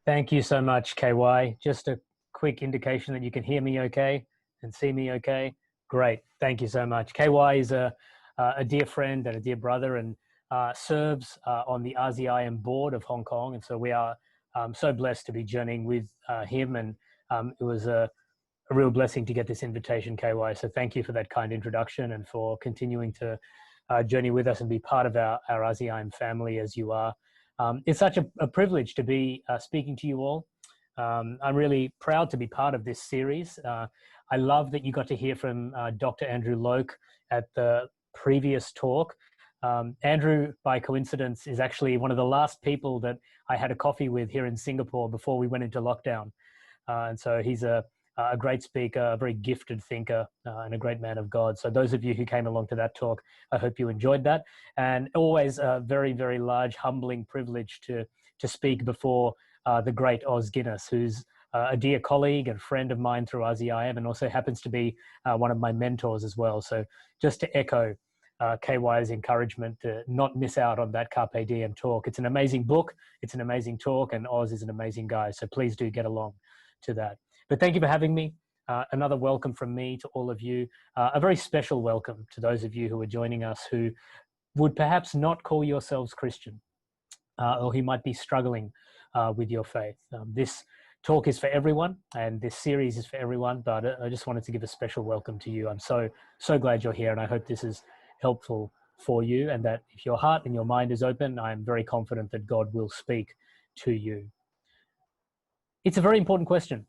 Thank you so much, KY. Just a quick indication that you can hear me okay and see me okay. Great. Thank you so much. KY is a dear friend and a dear brother, and serves on the RZIM board of Hong Kong. And so we are so blessed to be journeying with him. And it was a real blessing to get this invitation, KY. So thank you for that kind introduction and for continuing to journey with us and be part of our RZIM family as you are. It's such a privilege to be speaking to you all. I'm really proud to be part of this series. I love that you got to hear from Dr. Andrew Loke at the previous talk. Andrew, by coincidence, is actually one of the last people that I had a coffee with here in Singapore before we went into lockdown. And so he's a great speaker, a very gifted thinker, and a great man of God. So those of you who came along to that talk, I hope you enjoyed that. And always a very, very large, humbling privilege to speak before the great Oz Guinness, who's a dear colleague and friend of mine through RZIM, and also happens to be one of my mentors as well. So just to echo KY's encouragement to not miss out on that Carpe Diem talk. It's an amazing book, it's an amazing talk, and Oz is an amazing guy. So please do get along to that. But thank you for having me. Another welcome from me to all of you. A very special welcome to those of you who are joining us who would perhaps not call yourselves Christian, or who might be struggling with your faith. This talk is for everyone, and this series is for everyone, but I just wanted to give a special welcome to you. I'm so glad you're here, and I hope this is helpful for you, and that if your heart and your mind is open, I'm very confident that God will speak to you. It's a very important question,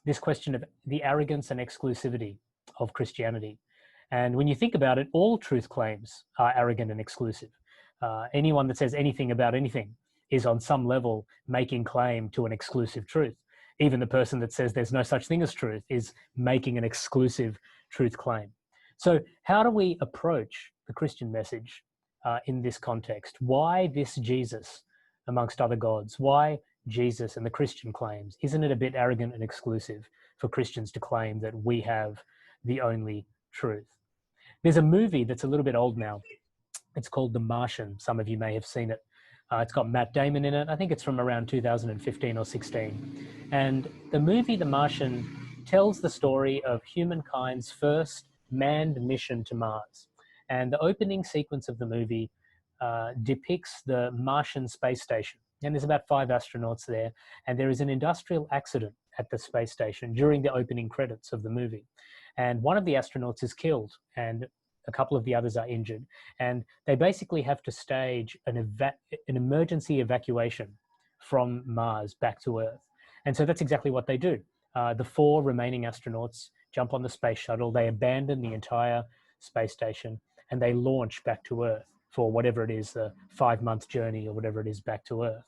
this question of the arrogance and exclusivity of Christianity. And when you think about it, all truth claims are arrogant and exclusive. Anyone that says anything about anything is on some level making claim to an exclusive truth. Even the person that says there's no such thing as truth is making an exclusive truth claim. So how do we approach the Christian message in this context? Why this Jesus amongst other gods? Why Jesus and the Christian claims? Isn't it a bit arrogant and exclusive for Christians to claim that we have the only truth? There's a movie that's a little bit old now. It's called The Martian. Some of you may have seen it. It's got Matt Damon in it. I think it's from around 2015 or 16. And the movie The Martian tells the story of humankind's first manned mission to Mars. And the opening sequence of the movie depicts the Martian space station. And there's about 5 astronauts there. And there is an industrial accident at the space station during the opening credits of the movie. And one of the astronauts is killed, and a couple of the others are injured. And they basically have to stage an emergency evacuation from Mars back to Earth. And so that's exactly what they do. The 4 remaining astronauts jump on the space shuttle, they abandon the entire space station, and they launch back to Earth for whatever it is, the 5-month journey or whatever it is back to Earth.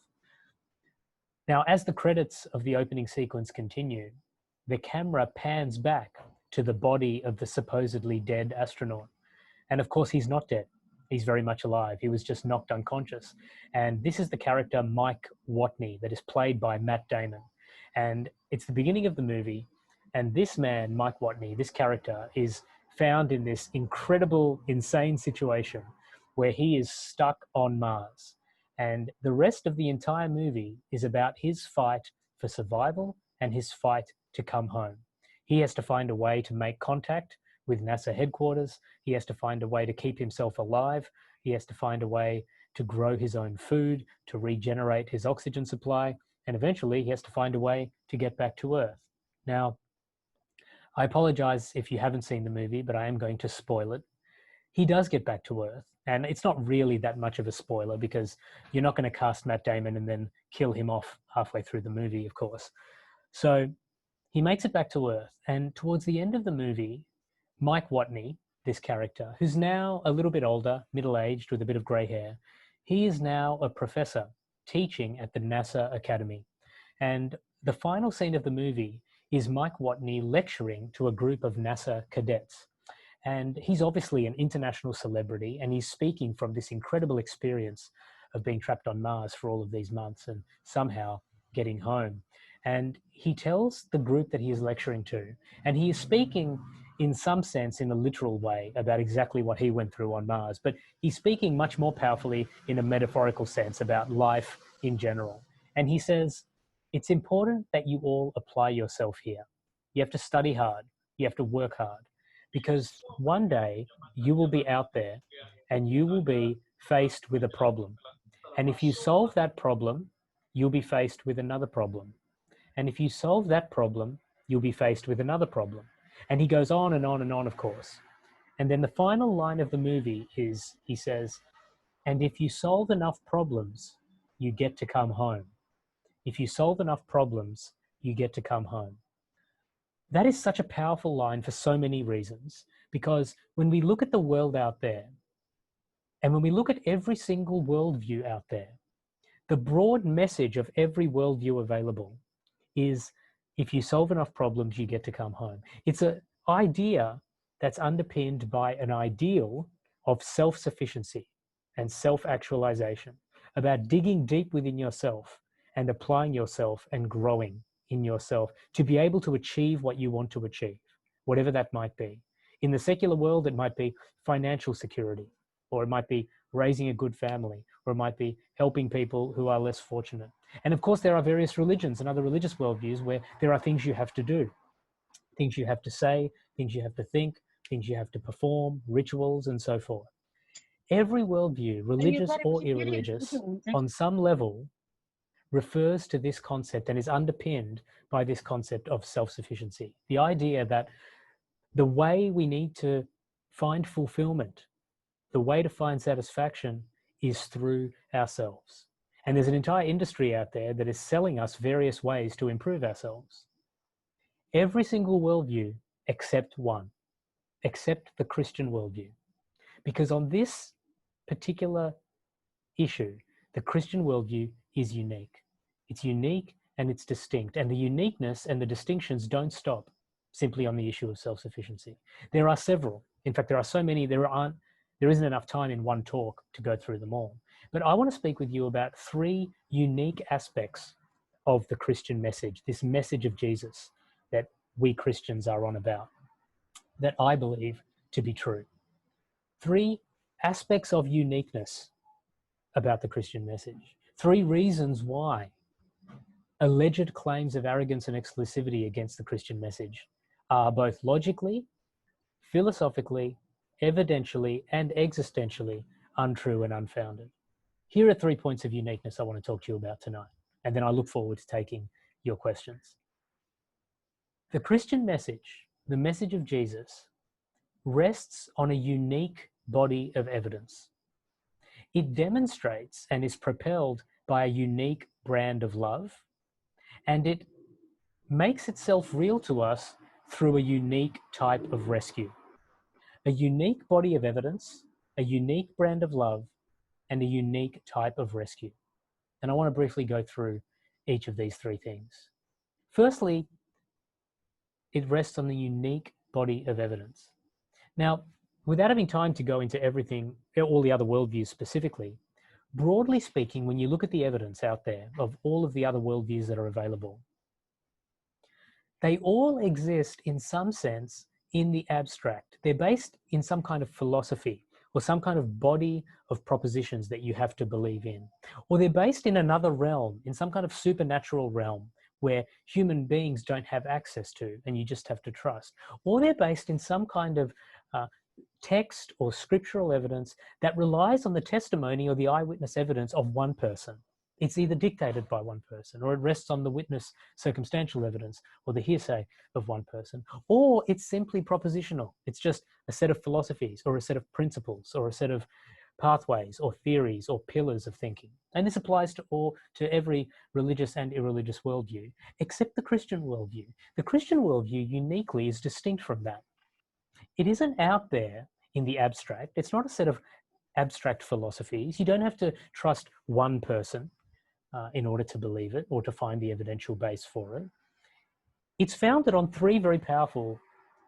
Now, as the credits of the opening sequence continue, the camera pans back to the body of the supposedly dead astronaut. And of course, he's not dead. He's very much alive. He was just knocked unconscious. And this is the character Mike Watney that is played by Matt Damon. And it's the beginning of the movie. And this man, Mike Watney, this character, is found in this incredible, insane situation where he is stuck on Mars. And the rest of the entire movie is about his fight for survival and his fight to come home. He has to find a way to make contact with NASA headquarters. He has to find a way to keep himself alive. He has to find a way to grow his own food, to regenerate his oxygen supply. And eventually he has to find a way to get back to Earth. Now, I apologize if you haven't seen the movie, but I am going to spoil it. He does get back to Earth. And it's not really that much of a spoiler because you're not going to cast Matt Damon and then kill him off halfway through the movie, of course. So he makes it back to Earth. And towards the end of the movie, Mike Watney, this character, who's now a little bit older, middle-aged with a bit of gray hair, he is now a professor teaching at the NASA Academy. And the final scene of the movie is Mike Watney lecturing to a group of NASA cadets. And he's obviously an international celebrity, and he's speaking from this incredible experience of being trapped on Mars for all of these months and somehow getting home. And he tells the group that he is lecturing to, and he is speaking in some sense in a literal way about exactly what he went through on Mars, but he's speaking much more powerfully in a metaphorical sense about life in general. And he says, It's important that you all apply yourself here. You have to study hard. You have to work hard, because one day you will be out there and you will be faced with a problem. And if you solve that problem, you'll be faced with another problem. And if you solve that problem, you'll be faced with another problem. And he goes on and on and on, of course. And then the final line of the movie is, he says, and if you solve enough problems, you get to come home. If you solve enough problems, you get to come home. That is such a powerful line for so many reasons, because when we look at the world out there, and when we look at every single worldview out there, the broad message of every worldview available is, if you solve enough problems, you get to come home. It's an idea that's underpinned by an ideal of self-sufficiency and self-actualization, about digging deep within yourself and applying yourself and growing in yourself to be able to achieve what you want to achieve, whatever that might be. In the secular world, it might be financial security, or it might be raising a good family, or it might be helping people who are less fortunate. And of course, there are various religions and other religious worldviews where there are things you have to do, things you have to say, things you have to think, things you have to perform, rituals, and so forth. Every worldview, religious or irreligious, on some level refers to this concept and is underpinned by this concept of self-sufficiency. The idea that the way we need to find fulfillment, the way to find satisfaction, is through ourselves. And there's an entire industry out there that is selling us various ways to improve ourselves. Every single worldview except one, except the Christian worldview. Because on this particular issue, the Christian worldview is unique. It's unique and it's distinct. And the uniqueness and the distinctions don't stop simply on the issue of self-sufficiency. There are several. In fact, there are so many, there isn't enough time in one talk to go through them all. But I want to speak with you about 3 unique aspects of the Christian message, this message of Jesus that we Christians are on about, that I believe to be true. 3 aspects of uniqueness about the Christian message. 3 reasons why alleged claims of arrogance and exclusivity against the Christian message are both logically, philosophically, evidentially, and existentially untrue and unfounded. Here are 3 points of uniqueness I want to talk to you about tonight, and then I look forward to taking your questions. The Christian message, the message of Jesus, rests on a unique body of evidence. It demonstrates and is propelled by a unique brand of love, and it makes itself real to us through a unique type of rescue. A unique body of evidence, a unique brand of love, and a unique type of rescue. And I want to briefly go through each of these 3 things. Firstly, it rests on the unique body of evidence. Now, without having time to go into everything, all the other worldviews specifically, broadly speaking, when you look at the evidence out there of all of the other worldviews that are available, they all exist in some sense in the abstract. They're based in some kind of philosophy or some kind of body of propositions that you have to believe in. Or they're based in another realm, in some kind of supernatural realm where human beings don't have access to and you just have to trust. Or they're based in some kind of text or scriptural evidence that relies on the testimony or the eyewitness evidence of one person. It's either dictated by one person, or it rests on the witness circumstantial evidence or the hearsay of one person, or it's simply propositional. It's just a set of philosophies or a set of principles or a set of pathways or theories or pillars of thinking. And this applies to every religious and irreligious worldview, except the Christian worldview. The Christian worldview uniquely is distinct from that. It isn't out there in the abstract. It's not a set of abstract philosophies. You don't have to trust one person in order to believe it or to find the evidential base for it. It's founded on 3 very powerful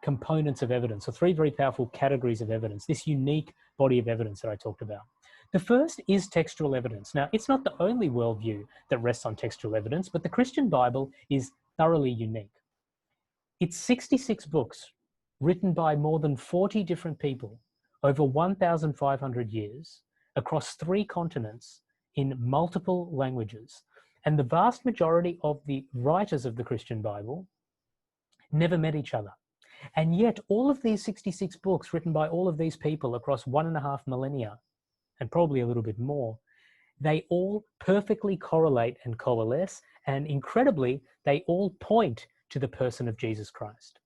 components of evidence, or 3 very powerful categories of evidence, this unique body of evidence that I talked about. The first is textual evidence. Now, it's not the only worldview that rests on textual evidence, but the Christian Bible is thoroughly unique. It's 66 books written by more than 40 different people over 1,500 years across 3 continents in multiple languages. And the vast majority of the writers of the Christian Bible never met each other. And yet all of these 66 books written by all of these people across 1.5 millennia, and probably a little bit more, they all perfectly correlate and coalesce, and incredibly, they all point to the person of Jesus Christ.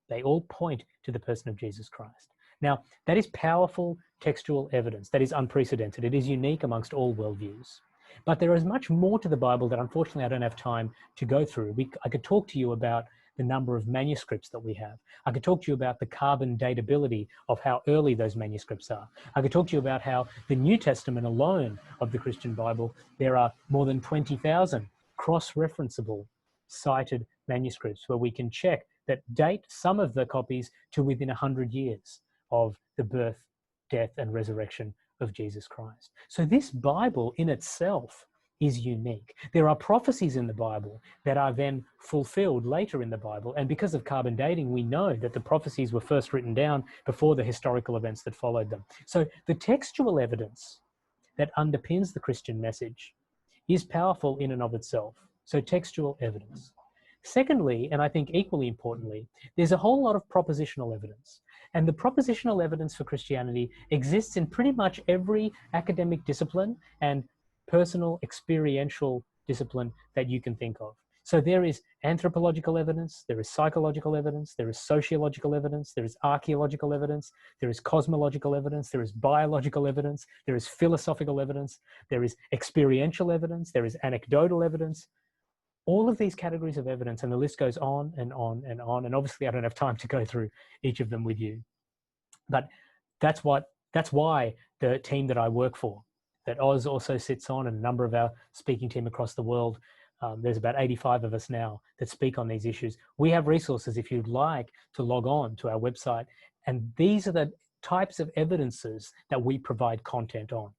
They all point to the person of Jesus Christ. Now, that is powerful textual evidence. That is unprecedented. It is unique amongst all worldviews. But there is much more to the Bible that unfortunately I don't have time to go through. I could talk to you about the number of manuscripts that we have. I could talk to you about the carbon datability of how early those manuscripts are. I could talk to you about how the New Testament alone of the Christian Bible, there are more than 20,000 cross-referenceable cited manuscripts where we can check that date some of the copies to within 100 years of the birth, death, and resurrection of Jesus Christ. So this Bible in itself is unique. There are prophecies in the Bible that are then fulfilled later in the Bible, and because of carbon dating, we know that the prophecies were first written down before the historical events that followed them. So the textual evidence that underpins the Christian message is powerful in and of itself. So textual evidence. Secondly, and I think equally importantly, there's a whole lot of propositional evidence. And the propositional evidence for Christianity exists in pretty much every academic discipline and personal experiential discipline that you can think of. So there is anthropological evidence, there is psychological evidence, there is sociological evidence, there is archaeological evidence, there is cosmological evidence, there is biological evidence, there is philosophical evidence, there is experiential evidence, there is anecdotal evidence. All of these categories of evidence, and the list goes on and on and on. And obviously I don't have time to go through each of them with you. But that's why the team that I work for, that Oz also sits on, and a number of our speaking team across the world, there's about 85 of us now that speak on these issues. We have resources if you'd like to log on to our website. And these are the types of evidences that we provide content on.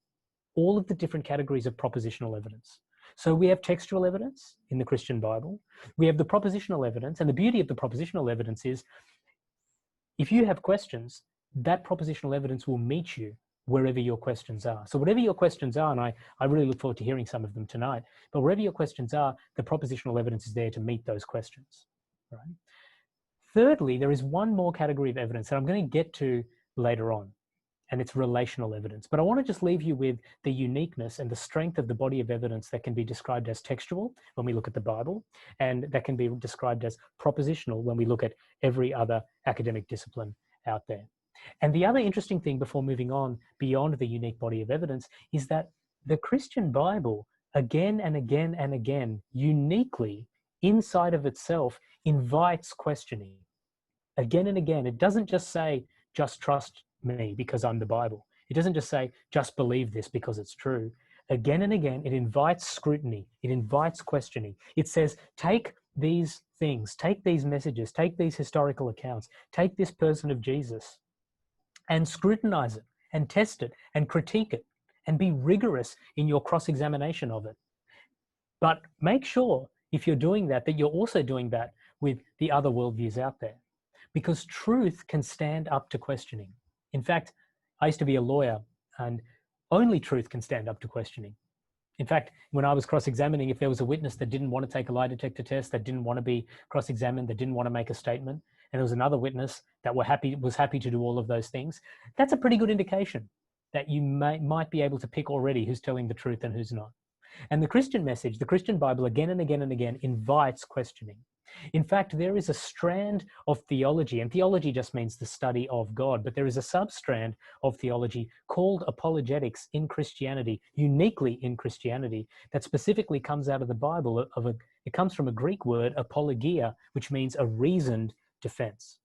All of the different categories of propositional evidence. So we have textual evidence in the Christian Bible. We have the propositional evidence. And the beauty of the propositional evidence is if you have questions, that propositional evidence will meet you wherever your questions are. So whatever your questions are, and I really look forward to hearing some of them tonight, but wherever your questions are, the propositional evidence is there to meet those questions. Right? Thirdly, there is one more category of evidence that I'm going to get to later on, and it's relational evidence. But I want to just leave you with the uniqueness and the strength of the body of evidence that can be described as textual when we look at the Bible, and that can be described as propositional when we look at every other academic discipline out there. And the other interesting thing before moving on beyond the unique body of evidence is that the Christian Bible, again and again and again, uniquely inside of itself, invites questioning. Again and again, it doesn't just say, just trust me because I'm the Bible. It doesn't just say, just believe this because it's true. Again and again, it invites scrutiny. It invites questioning. It says, take these things, take these messages, take these historical accounts, take this person of Jesus and scrutinize it and test it and critique it and be rigorous in your cross-examination of it. But make sure if you're doing that, that you're also doing that with the other worldviews out there, because truth can stand up to questioning. In fact, I used to be a lawyer, and only truth can stand up to questioning. In fact, when I was cross-examining, if there was a witness that didn't want to take a lie detector test, that didn't want to be cross-examined, that didn't want to make a statement, and there was another witness that was happy to do all of those things, that's a pretty good indication that you might be able to pick already who's telling the truth and who's not. And the Christian message, the Christian Bible, again and again and again, invites questioning. In fact, there is a strand of theology, and theology just means the study of God, but there is a substrand of theology called apologetics in Christianity, uniquely in Christianity, that specifically comes out of the Bible. It comes from a Greek word, apologia, which means a reasoned defense.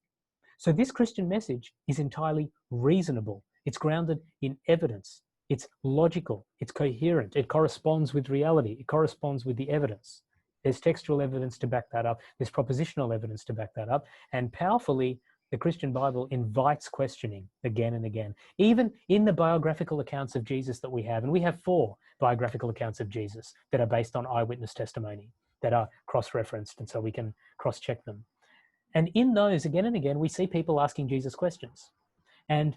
So this Christian message is entirely reasonable. It's grounded in evidence. It's logical. It's coherent. It corresponds with reality. It corresponds with the evidence. There's textual evidence to back that up. There's propositional evidence to back that up. And powerfully, the Christian Bible invites questioning again and again. Even in the biographical accounts of Jesus that we have, and we have 4 biographical accounts of Jesus that are based on eyewitness testimony, that are cross-referenced, and so we can cross-check them. And in those, again and again, we see people asking Jesus questions. And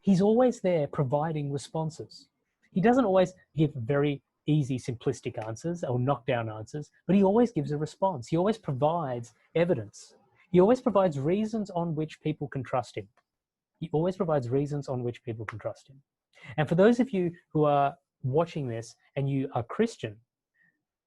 he's always there providing responses. He doesn't always give very easy, simplistic answers or knockdown answers, but he always gives a response. He always provides evidence. He always provides reasons on which people can trust him. He always provides reasons on which people can trust him. And for those of you who are watching this and you are Christian,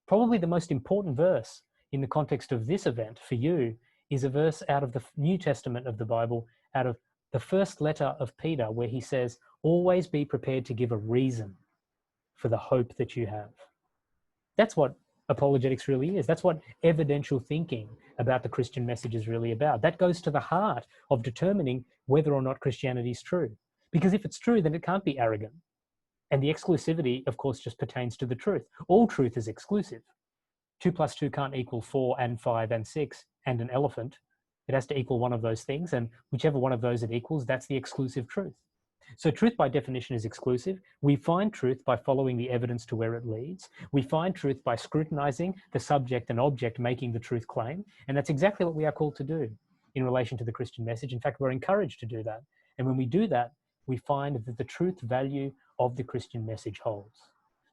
probably the most important verse in the context of this event for you is a verse out of the New Testament of the Bible, out of the first letter of Peter, where he says, always be prepared to give a reason for the hope that you have. That's what apologetics really is. That's what evidential thinking about the Christian message is really about. That goes to the heart of determining whether or not Christianity is true. Because if it's true, then it can't be arrogant. And the exclusivity, of course, just pertains to the truth. All truth is exclusive. 2 plus 2 can't equal 4 and 5 and 6 and an elephant. It has to equal one of those things, and whichever one of those it equals, that's the exclusive truth. So truth by definition is exclusive. We find truth by following the evidence to where it leads. We find truth by scrutinizing the subject and object making the truth claim. And that's exactly what we are called to do in relation to the Christian message. In fact, we're encouraged to do that. And when we do that, we find that the truth value of the Christian message holds.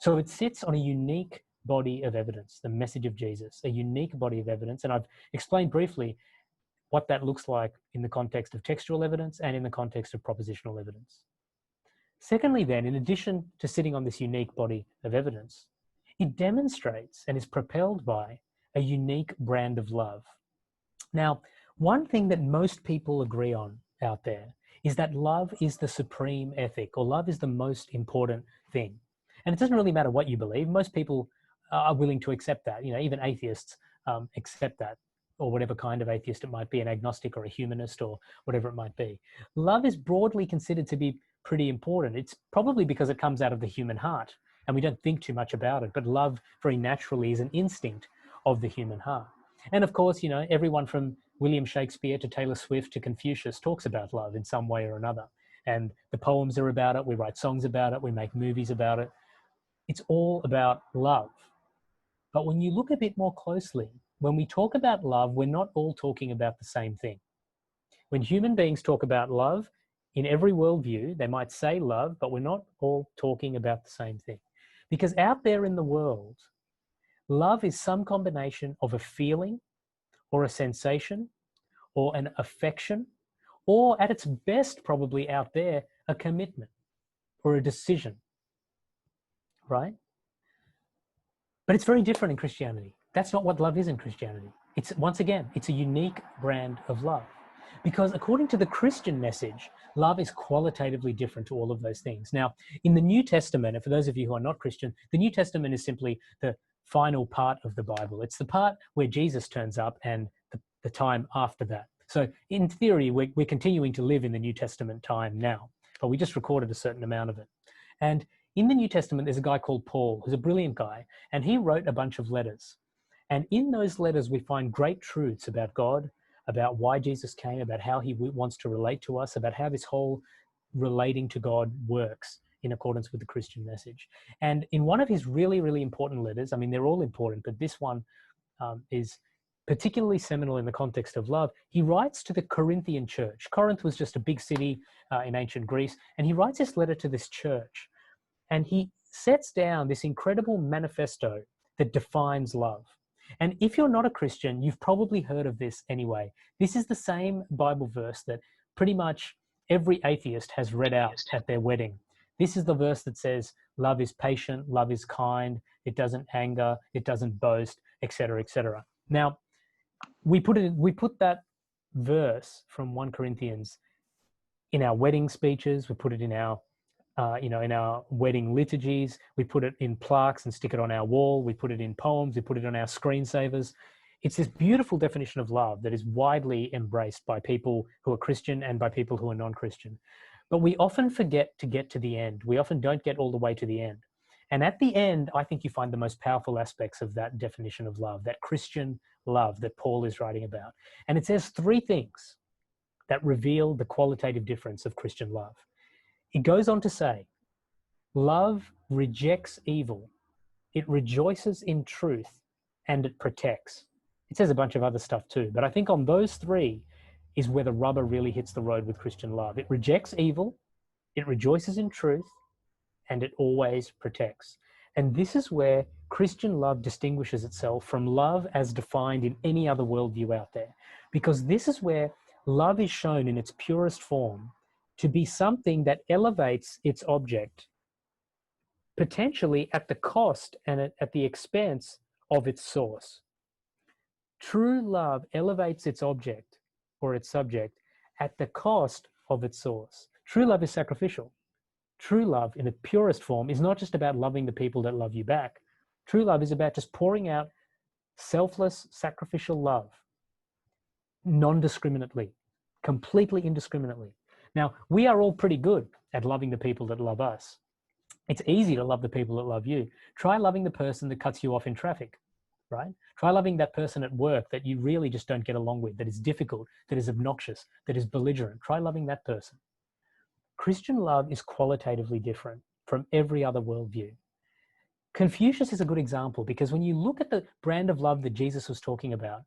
So it sits on a unique body of evidence, the message of Jesus, a unique body of evidence. And I've explained briefly what that looks like in the context of textual evidence and in the context of propositional evidence. Secondly, then, in addition to sitting on this unique body of evidence, it demonstrates and is propelled by a unique brand of love. Now, one thing that most people agree on out there is that love is the supreme ethic, or love is the most important thing. And it doesn't really matter what you believe. Most people are willing to accept that. You know, even atheists accept that, or whatever kind of atheist it might be, an agnostic or a humanist or whatever it might be. Love is broadly considered to be pretty important. It's probably because it comes out of the human heart and we don't think too much about it, but love very naturally is an instinct of the human heart. And of course, you know, everyone from William Shakespeare to Taylor Swift to Confucius talks about love in some way or another. And the poems are about it, we write songs about it, we make movies about it. It's all about love. But when you look a bit more closely, when we talk about love, we're not all talking about the same thing. When human beings talk about love, in every worldview, they might say love, but we're not all talking about the same thing. Because out there in the world, love is some combination of a feeling or a sensation or an affection, or at its best, probably out there, a commitment or a decision, right? But it's very different in Christianity. That's not what love is in Christianity. It's, once again, it's a unique brand of love. Because according to the Christian message, love is qualitatively different to all of those things. Now, in the New Testament, and for those of you who are not Christian, the New Testament is simply the final part of the Bible. It's the part where Jesus turns up and the time after that. So in theory, we're continuing to live in the New Testament time now, but we just recorded a certain amount of it. And in the New Testament, there's a guy called Paul, who's a brilliant guy, and he wrote a bunch of letters. And in those letters, we find great truths about God, about why Jesus came, about how he wants to relate to us, about how this whole relating to God works in accordance with the Christian message. And in one of his really, really important letters, I mean, they're all important, but this one is particularly seminal in the context of love. He writes to the Corinthian church. Corinth was just a big city in ancient Greece, and he writes this letter to this church. And he sets down this incredible manifesto that defines love. And if you're not a Christian, you've probably heard of this anyway. This is the same Bible verse that pretty much every atheist has read out at their wedding. This is the verse that says, love is patient, love is kind, it doesn't anger, it doesn't boast, etc., etc. Now, we put that verse from 1 Corinthians in our wedding speeches. We put it in our in our wedding liturgies. We put it in plaques and stick it on our wall. We put it in poems. We put it on our screensavers. It's this beautiful definition of love that is widely embraced by people who are Christian and by people who are non-Christian. But we often forget to get to the end. We often don't get all the way to the end. And at the end, I think you find the most powerful aspects of that definition of love, that Christian love that Paul is writing about. And it says 3 things that reveal the qualitative difference of Christian love. It goes on to say, love rejects evil, it rejoices in truth, and it protects. It says a bunch of other stuff too, but I think on those 3 is where the rubber really hits the road with Christian love. It rejects evil, it rejoices in truth, and it always protects. And this is where Christian love distinguishes itself from love as defined in any other worldview out there. Because this is where love is shown in its purest form to be something that elevates its object, potentially at the cost and at the expense of its source. True love elevates its object or its subject at the cost of its source. True love is sacrificial. True love in the purest form is not just about loving the people that love you back. True love is about just pouring out selfless, sacrificial love, non-discriminately, completely indiscriminately. Now, we are all pretty good at loving the people that love us. It's easy to love the people that love you. Try loving the person that cuts you off in traffic, right? Try loving that person at work that you really just don't get along with, that is difficult, that is obnoxious, that is belligerent. Try loving that person. Christian love is qualitatively different from every other worldview. Confucius is a good example because when you look at the brand of love that Jesus was talking about,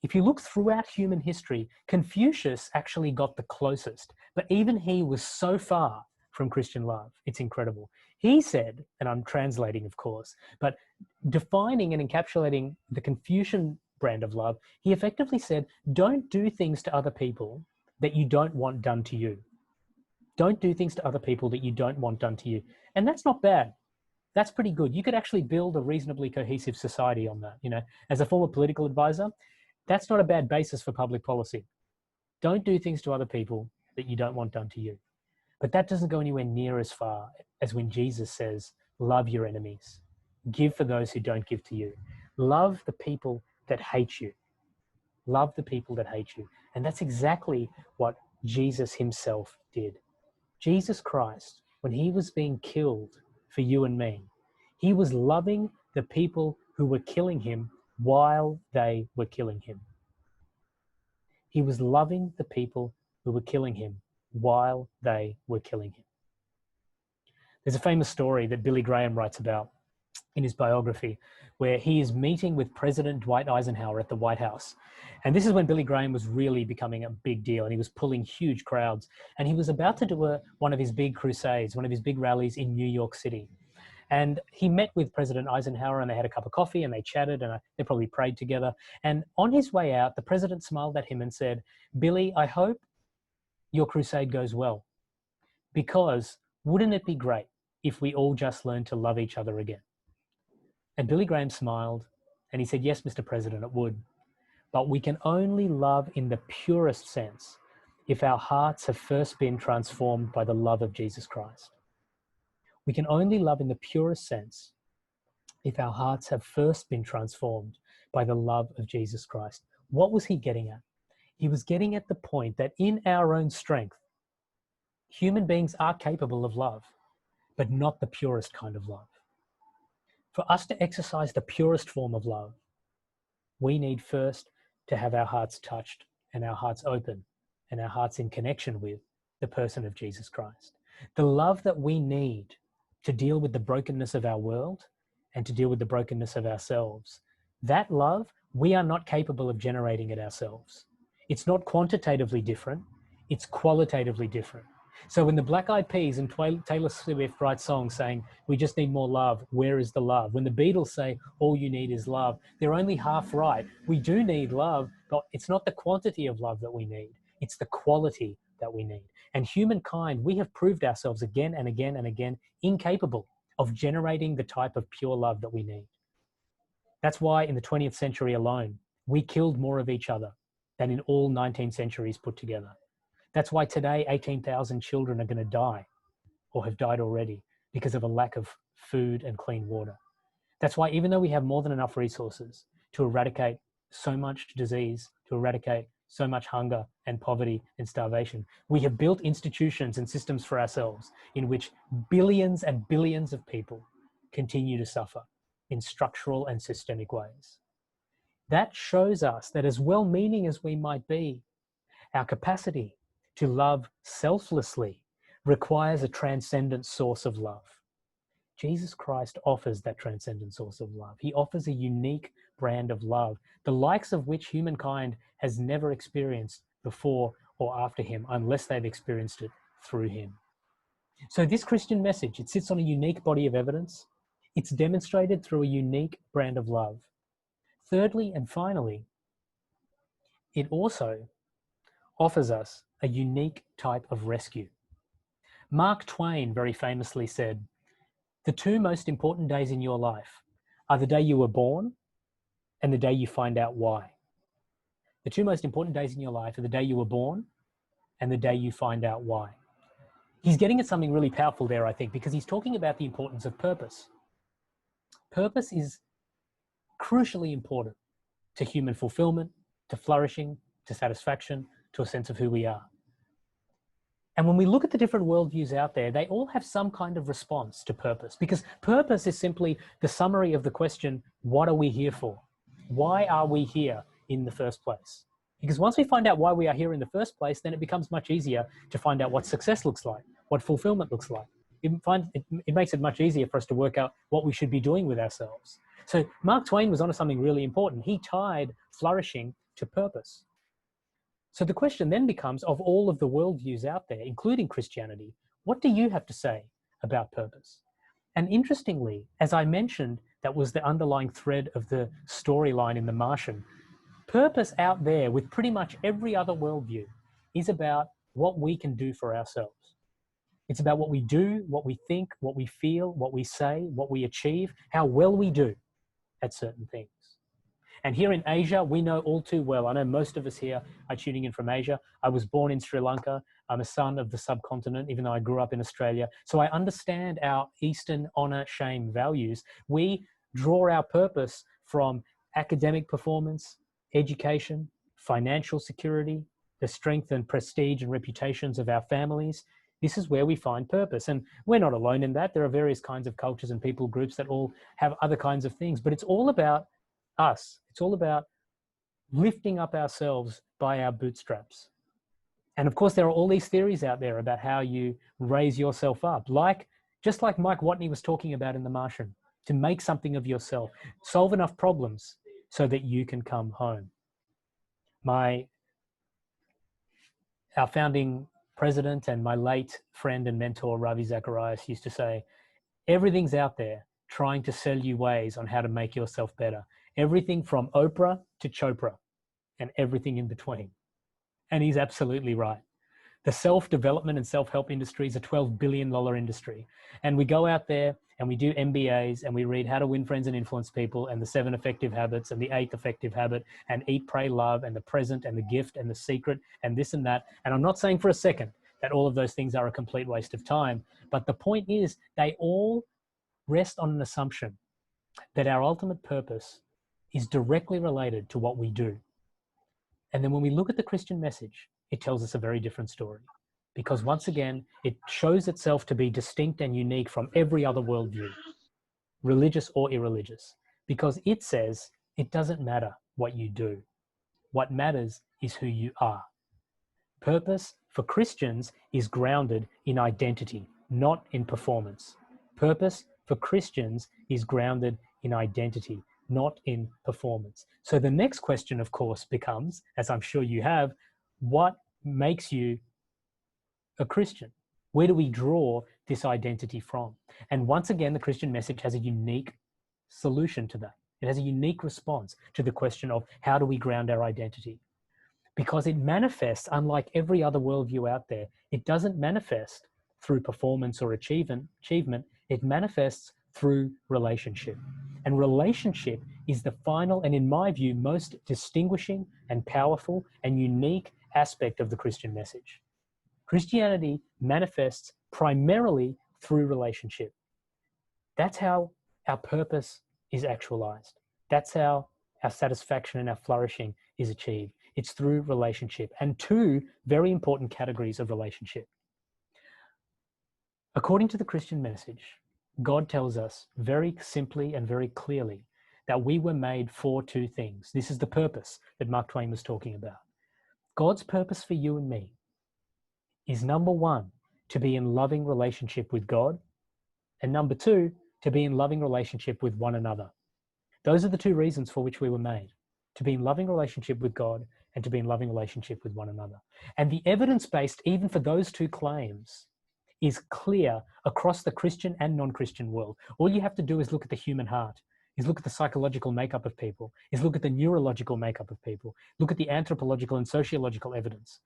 if you look throughout human history, Confucius actually got the closest, but even he was so far from Christian love. It's incredible. He said, and I'm translating, of course, but defining and encapsulating the Confucian brand of love, he effectively said, don't do things to other people that you don't want done to you. Don't do things to other people that you don't want done to you. And that's not bad. That's pretty good. You could actually build a reasonably cohesive society on that. You know, as a former political advisor, that's not a bad basis for public policy. Don't do things to other people that you don't want done to you. But that doesn't go anywhere near as far as when Jesus says, love your enemies. Give for those who don't give to you. Love the people that hate you. Love the people that hate you. And that's exactly what Jesus himself did. Jesus Christ, when he was being killed for you and me, he was loving the people who were killing him while they were killing him. He was loving the people who were killing him while they were killing him. There's a famous story that Billy Graham writes about in his biography where he is meeting with President Dwight Eisenhower at the White House. And this is when Billy Graham was really becoming a big deal and he was pulling huge crowds. And he was about to do one of his big crusades, one of his big rallies in New York City. And he met with President Eisenhower and they had a cup of coffee and they chatted and they probably prayed together. And on his way out, the president smiled at him and said, Billy, I hope your crusade goes well, because wouldn't it be great if we all just learned to love each other again? And Billy Graham smiled and he said, yes, Mr. President, it would. But we can only love in the purest sense if our hearts have first been transformed by the love of Jesus Christ. We can only love in the purest sense if our hearts have first been transformed by the love of Jesus Christ. What was he getting at? He was getting at the point that in our own strength, human beings are capable of love, but not the purest kind of love. For us to exercise the purest form of love, we need first to have our hearts touched and our hearts open and our hearts in connection with the person of Jesus Christ. The love that we need to deal with the brokenness of our world and to deal with the brokenness of ourselves, that love, we are not capable of generating it ourselves. It's not quantitatively different, it's qualitatively different. So when the Black Eyed Peas and Taylor Swift write songs saying, we just need more love, where is the love? When the Beatles say, all you need is love, they're only half right. We do need love, but it's not the quantity of love that we need. It's the quality that we need. And humankind, we have proved ourselves again and again and again incapable of generating the type of pure love that we need. That's why in the 20th century alone, we killed more of each other than in all 19 centuries put together. That's why today 18,000 children are going to die or have died already because of a lack of food and clean water. That's why even though we have more than enough resources to eradicate so much disease, to eradicate so much hunger and poverty and starvation, we have built institutions and systems for ourselves in which billions and billions of people continue to suffer in structural and systemic ways. That shows us that as well-meaning as we might be, our capacity to love selflessly requires a transcendent source of love. Jesus Christ offers that transcendent source of love. He offers a unique brand of love, the likes of which humankind has never experienced before or after him, unless they've experienced it through him. So this Christian message, it sits on a unique body of evidence. It's demonstrated through a unique brand of love. Thirdly and finally, it also offers us a unique type of rescue. Mark Twain very famously said, "The two most important days in your life are the day you were born and the day you find out why." The two most important days in your life are the day you were born and the day you find out why. He's getting at something really powerful there, I think, because he's talking about the importance of purpose. Purpose is crucially important to human fulfillment, to flourishing, to satisfaction, to a sense of who we are. And when we look at the different worldviews out there, they all have some kind of response to purpose, because purpose is simply the summary of the question, what are we here for? Why are we here in the first place? Because once we find out why we are here in the first place, then it becomes much easier to find out what success looks like, what fulfillment looks like. It makes it much easier for us to work out what we should be doing with ourselves. So Mark Twain was onto something really important. He tied flourishing to purpose. So the question then becomes, of all of the worldviews out there, including Christianity, what do you have to say about purpose? And interestingly, as I mentioned, that was the underlying thread of the storyline in The Martian. Purpose out there with pretty much every other worldview is about what we can do for ourselves. It's about what we do, what we think, what we feel, what we say, what we achieve, how well we do at certain things. And here in Asia, we know all too well, I know most of us here are tuning in from Asia. I was born in Sri Lanka. I'm a son of the subcontinent, even though I grew up in Australia. So I understand our Eastern honor, shame values. We draw our purpose from academic performance, education, financial security, the strength and prestige and reputations of our families. This is where we find purpose. And we're not alone in that. There are various kinds of cultures and people groups that all have other kinds of things, but it's all about us. It's all about lifting up ourselves by our bootstraps. And of course, there are all these theories out there about how you raise yourself up, just like Mike Watney was talking about in The Martian, to make something of yourself, solve enough problems so that you can come home. Our founding president and my late friend and mentor, Ravi Zacharias, used to say, everything's out there trying to sell you ways on how to make yourself better. Everything from Oprah to Chopra and everything in between. And he's absolutely right. The self-development and self-help industry is a $12 billion industry. And we go out there and we do MBAs and we read How to Win Friends and Influence People and the 7 Effective Habits and the 8th Effective Habit and Eat, Pray, Love and the Present and the Gift and the Secret and this and that. And I'm not saying for a second that all of those things are a complete waste of time. But the point is they all rest on an assumption that our ultimate purpose is directly related to what we do. And then when we look at the Christian message, it tells us a very different story. Because once again, it shows itself to be distinct and unique from every other worldview, religious or irreligious. Because it says it doesn't matter what you do. What matters is who you are. Purpose for Christians is grounded in identity, not in performance. Purpose for Christians is grounded in identity, not in performance. So the next question, of course, becomes, as I'm sure you have, what makes you a Christian? Where do we draw this identity from? And once again, the Christian message has a unique solution to that. It has a unique response to the question of how do we ground our identity? Because it manifests, unlike every other worldview out there, it doesn't manifest through performance or achievement. It manifests through relationship. And relationship is the final and, in my view, most distinguishing and powerful and unique aspect of the Christian message. Christianity manifests primarily through relationship. That's how our purpose is actualized. That's how our satisfaction and our flourishing is achieved. It's through relationship, and two very important categories of relationship. According to the Christian message, God tells us very simply and very clearly that we were made for two things. This is the purpose that Mark Twain was talking about. God's purpose for you and me is, number one, to be in loving relationship with God, and number two, to be in loving relationship with one another. Those are the two reasons for which we were made, to be in loving relationship with God and to be in loving relationship with one another. And the evidence based, even for those two claims, is clear across the Christian and non-Christian world. All you have to do is look at the human heart, is look at the psychological makeup of people, is look at the neurological makeup of people, look at the anthropological and sociological evidence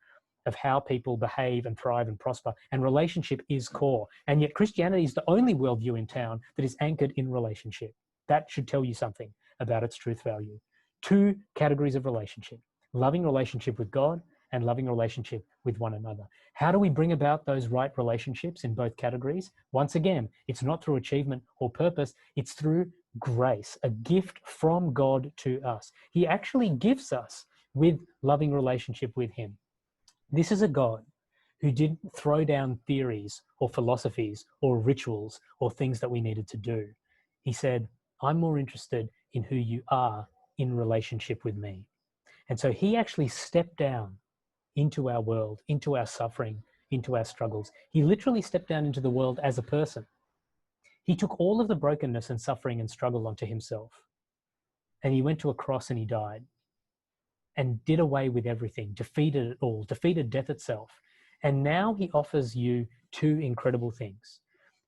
of how people behave and thrive and prosper. And relationship is core. And yet Christianity is the only worldview in town that is anchored in relationship. That should tell you something about its truth value. Two categories of relationship: loving relationship with God and loving relationship with one another. How do we bring about those right relationships in both categories? Once again, it's not through achievement or purpose, it's through grace, a gift from God to us. He actually gifts us with loving relationship with him. This is a God who didn't throw down theories or philosophies or rituals or things that we needed to do. He said, I'm more interested in who you are in relationship with me. And so he actually stepped down into our world, into our suffering, into our struggles. He literally stepped down into the world as a person. He took all of the brokenness and suffering and struggle onto himself. And he went to a cross and he died and did away with everything, defeated it all, defeated death itself. And now he offers you two incredible things.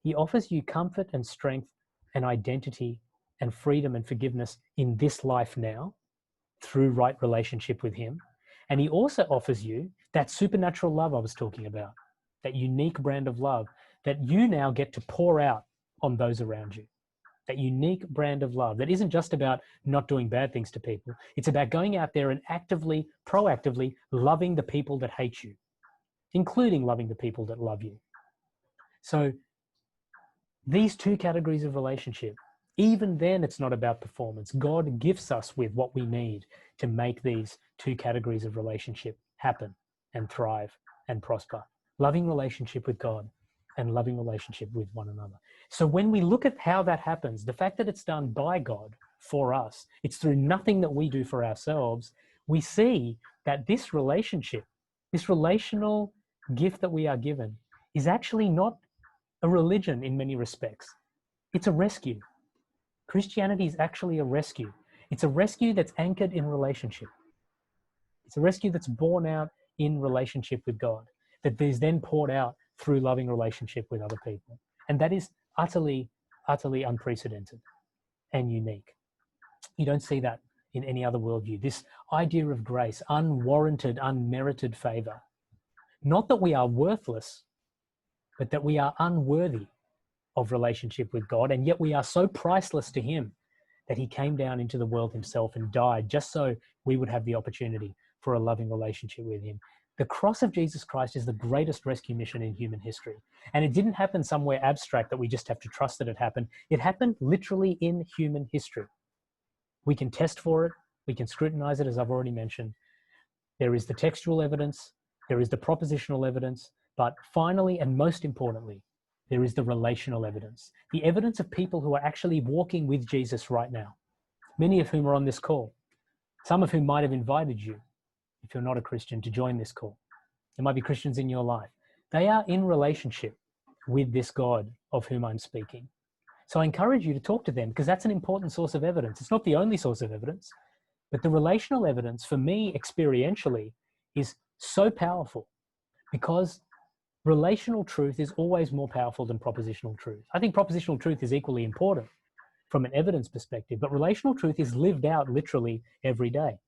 He offers you comfort and strength and identity and freedom and forgiveness in this life now through right relationship with him. And he also offers you that supernatural love I was talking about, that unique brand of love that you now get to pour out on those around you. That unique brand of love that isn't just about not doing bad things to people. It's about going out there and actively, proactively loving the people that hate you, including loving the people that love you. So these two categories of relationship, even then it's not about performance. God gifts us with what we need to make these two categories of relationship happen and thrive and prosper. Loving relationship with God and loving relationship with one another. So when we look at how that happens, the fact that it's done by God for us, it's through nothing that we do for ourselves, we see that this relationship, this relational gift that we are given, is actually not a religion in many respects. It's a rescue. Christianity is actually a rescue. It's a rescue that's anchored in relationship. It's a rescue that's born out in relationship with God, that is then poured out through loving relationship with other people. And that is utterly, utterly unprecedented and unique. You don't see that in any other worldview. This idea of grace, unwarranted, unmerited favor. Not that we are worthless, but that we are unworthy of relationship with God, and yet we are so priceless to him that he came down into the world himself and died just so we would have the opportunity for a loving relationship with him. The cross of Jesus Christ is the greatest rescue mission in human history. And it didn't happen somewhere abstract that we just have to trust that it happened. It happened literally in human history. We can test for it. We can scrutinize it, as I've already mentioned. There is the textual evidence. There is the propositional evidence. But finally, and most importantly, there is the relational evidence. The evidence of people who are actually walking with Jesus right now. Many of whom are on this call. Some of whom might have invited you, if you're not a Christian, to join this call. There might be Christians in your life. They are in relationship with this God of whom I'm speaking. So I encourage you to talk to them, because that's an important source of evidence. It's not the only source of evidence, but the relational evidence for me experientially is so powerful, because relational truth is always more powerful than propositional truth. I think propositional truth is equally important from an evidence perspective, but relational truth is lived out literally every day.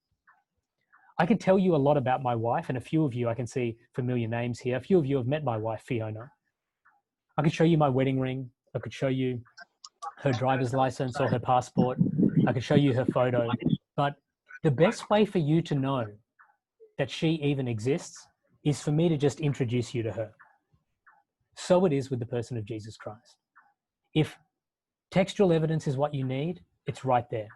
I can tell you a lot about my wife, and a few of you, I can see familiar names here. A few of you have met my wife, Fiona. I could show you my wedding ring. I could show you her driver's license or her passport. I could show you her photo. But the best way for you to know that she even exists is for me to just introduce you to her. So it is with the person of Jesus Christ. If textual evidence is what you need, it's right there.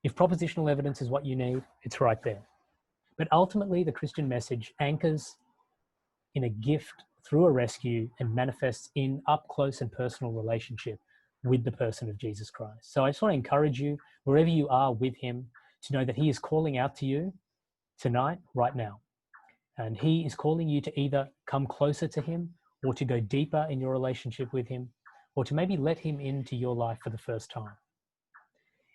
If propositional evidence is what you need, it's right there. But ultimately, the Christian message anchors in a gift through a rescue and manifests in up close and personal relationship with the person of Jesus Christ. So I just want to encourage you, wherever you are with him, to know that he is calling out to you tonight, right now. And he is calling you to either come closer to him, or to go deeper in your relationship with him, or to maybe let him into your life for the first time.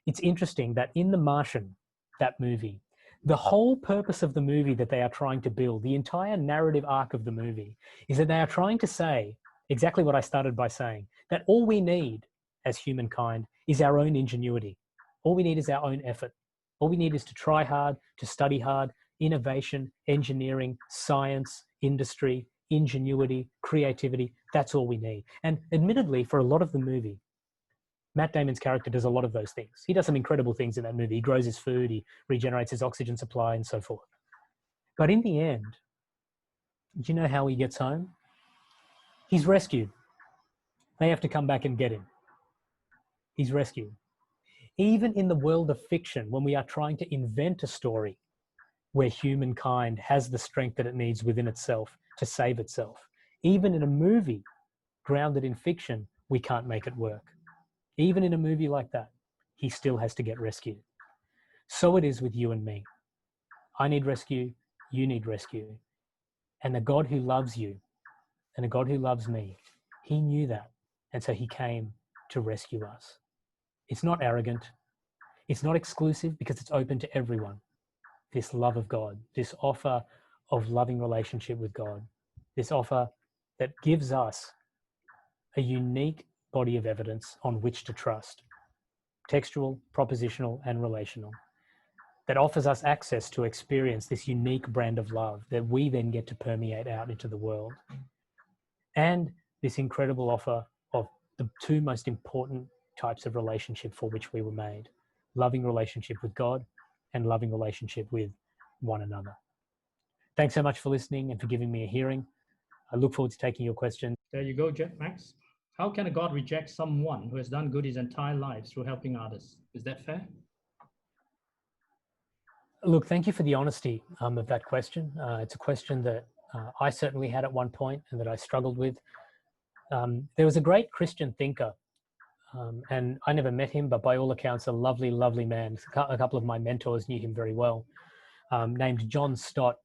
It's interesting that in the Martian, that movie, the whole purpose of the movie that they are trying to build, the entire narrative arc of the movie, is that they are trying to say exactly what I started by saying, that all we need as humankind is our own ingenuity. All we need is our own effort. All we need is to try hard, to study hard, innovation, engineering, science, industry, ingenuity, creativity. That's all we need. And admittedly, for a lot of the movie, Matt Damon's character does a lot of those things. He does some incredible things in that movie. He grows his food, he regenerates his oxygen supply, and so forth. But in the end, do you know how he gets home? He's rescued. They have to come back and get him. He's rescued. Even in the world of fiction, when we are trying to invent a story where humankind has the strength that it needs within itself to save itself, even in a movie grounded in fiction, we can't make it work. Even in a movie like that, he still has to get rescued. So it is with you and me. I need rescue, you need rescue. And the God who loves you and the God who loves me, he knew that. And so he came to rescue us. It's not arrogant. It's not exclusive because it's open to everyone. This love of God, this offer of loving relationship with God, this offer that gives us a unique body of evidence on which to trust, textual, propositional, and relational, that offers us access to experience this unique brand of love that we then get to permeate out into the world. And this incredible offer of the two most important types of relationship for which we were made: loving relationship with God and loving relationship with one another. Thanks so much for listening and for giving me a hearing. I look forward to taking your questions. There you go, Max. How can a God reject someone who has done good his entire life through helping others? Is that fair? Look, thank you for the honesty of that question. It's a question that I certainly had at one point and that I struggled with. There was a great Christian thinker, and I never met him, but by all accounts, a lovely, lovely man. A couple of my mentors knew him very well, named John Stott.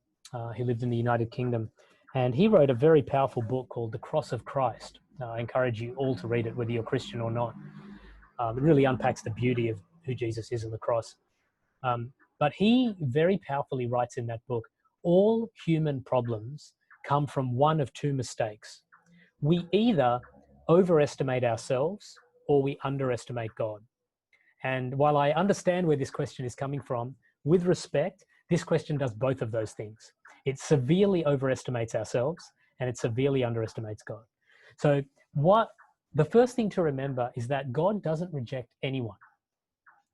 He lived in the United Kingdom, and he wrote a very powerful book called The Cross of Christ. I encourage you all to read it, whether you're Christian or not. It really unpacks the beauty of who Jesus is on the cross. But he very powerfully writes in that book, all human problems come from one of two mistakes. We either overestimate ourselves or we underestimate God. And while I understand where this question is coming from, with respect, this question does both of those things. It severely overestimates ourselves and it severely underestimates God. So the first thing to remember is that God doesn't reject anyone.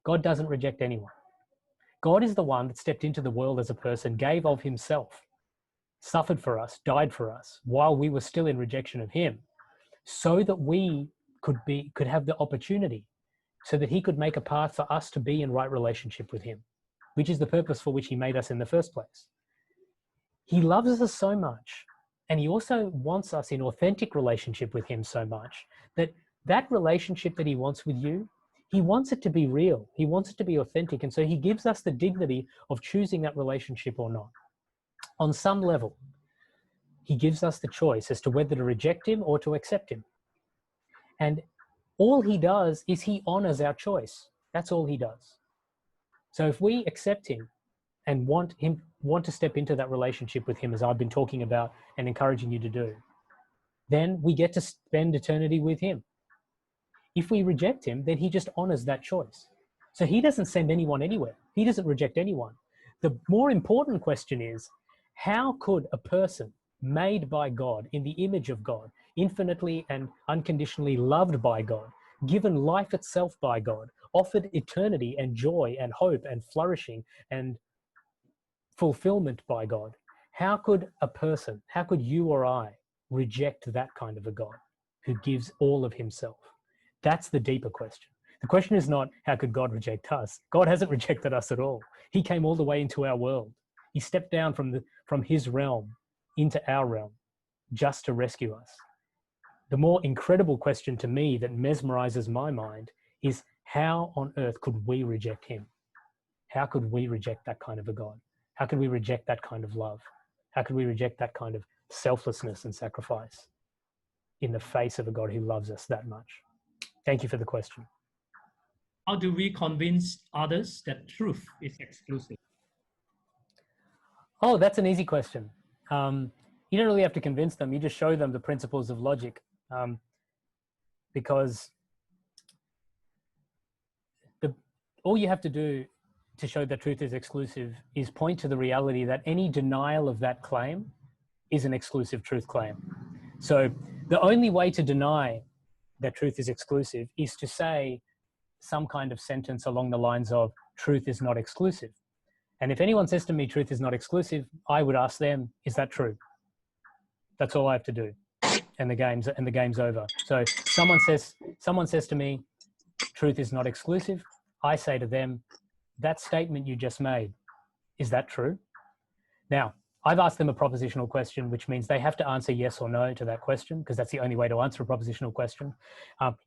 God doesn't reject anyone. God is the one that stepped into the world as a person, gave of himself, suffered for us, died for us while we were still in rejection of him, so that we could have the opportunity, so that he could make a path for us to be in right relationship with him, which is the purpose for which he made us in the first place. He loves us so much, and he also wants us in authentic relationship with him so much that relationship that he wants with you, he wants it to be real. He wants it to be authentic. And so he gives us the dignity of choosing that relationship or not. On some level, he gives us the choice as to whether to reject him or to accept him. And all he does is he honors our choice. That's all he does. So if we accept him and want to step into that relationship with him, as I've been talking about and encouraging you to do, then we get to spend eternity with him. If we reject him, then he just honors that choice. So he doesn't send anyone anywhere. He doesn't reject anyone. The more important question is, how could a person made by God, in the image of God, infinitely and unconditionally loved by God, given life itself by God, offered eternity and joy and hope and flourishing and fulfillment by God, how could you or I reject that kind of a God who gives all of himself? That's the deeper question. The question is not, how could God reject us? God hasn't rejected us at all. He came all the way into our world. He stepped down from his realm into our realm just to rescue us. The more incredible question to me that mesmerizes my mind is, how on earth could we reject him? How could we reject that kind of a God? How could we reject that kind of love? How could we reject that kind of selflessness and sacrifice in the face of a God who loves us that much? Thank you for the question. How do we convince others that truth is exclusive? Oh, that's an easy question. You don't really have to convince them. You just show them the principles of logic. because all you have to do to show that truth is exclusive is point to the reality that any denial of that claim is an exclusive truth claim. So the only way to deny that truth is exclusive is to say some kind of sentence along the lines of truth is not exclusive. And if anyone says to me truth is not exclusive, I would ask them, is that true? That's all I have to do. And the game's over. So someone says to me truth is not exclusive, I say to them, that statement you just made, is that true? Now, I've asked them a propositional question, which means they have to answer yes or no to that question, because that's the only way to answer a propositional question.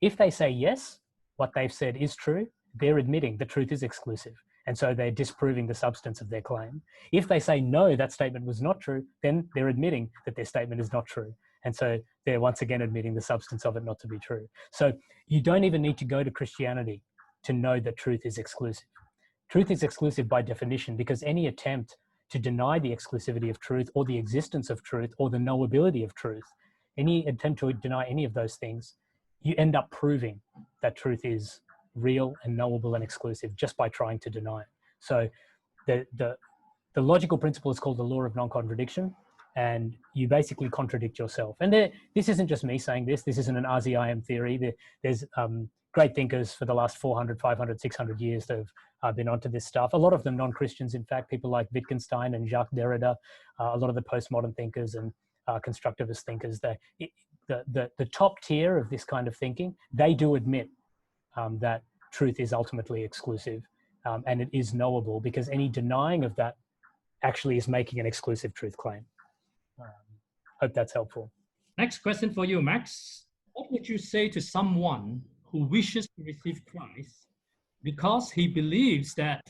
If they say yes, what they've said is true, they're admitting the truth is exclusive. And so they're disproving the substance of their claim. If they say no, that statement was not true, then they're admitting that their statement is not true. And so they're once again admitting the substance of it not to be true. So you don't even need to go to Christianity to know that truth is exclusive. Truth is exclusive by definition, because any attempt to deny the exclusivity of truth or the existence of truth or the knowability of truth, any attempt to deny any of those things, you end up proving that truth is real and knowable and exclusive just by trying to deny it. So the logical principle is called the Law of Non-Contradiction, and you basically contradict yourself. And this isn't just me saying this. This isn't an RZIM theory. There's great thinkers for the last 400, 500, 600 years that have been onto this stuff. A lot of them non-Christians, in fact, people like Wittgenstein and Jacques Derrida, a lot of the postmodern thinkers and constructivist thinkers. The top tier of this kind of thinking, they do admit that truth is ultimately exclusive and it is knowable, because any denying of that actually is making an exclusive truth claim. Hope that's helpful. Next question for you, Max. What would you say to someone who wishes to receive Christ because he believes that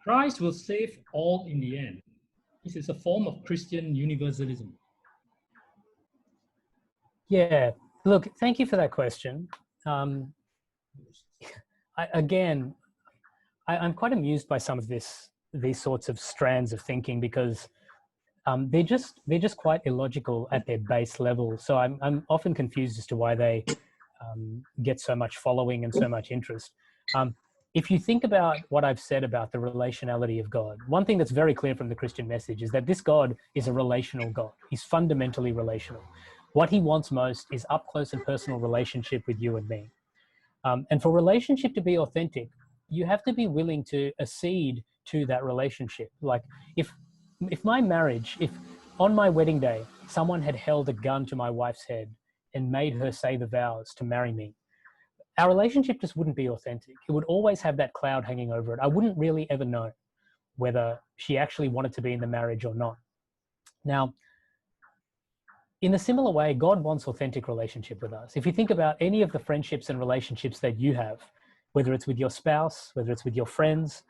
Christ will save all in the end? This is a form of Christian universalism. Yeah, look, thank you for that question. I'm quite amused by some of these sorts of strands of thinking, because they're just quite illogical at their base level. So I'm often confused as to why they get so much following and so much interest. If you think about what I've said about the relationality of God, one thing that's very clear from the Christian message is that this God is a relational God. He's fundamentally relational. What he wants most is up close and personal relationship with you and me. And for relationship to be authentic, you have to be willing to accede to that relationship. Like if my marriage, if on my wedding day, someone had held a gun to my wife's head and made her say the vows to marry me, our relationship just wouldn't be authentic. It would always have that cloud hanging over it. I wouldn't really ever know whether she actually wanted to be in the marriage or not. Now, in a similar way, God wants authentic relationship with us. If you think about any of the friendships and relationships that you have, whether it's with your spouse, whether it's with your friends,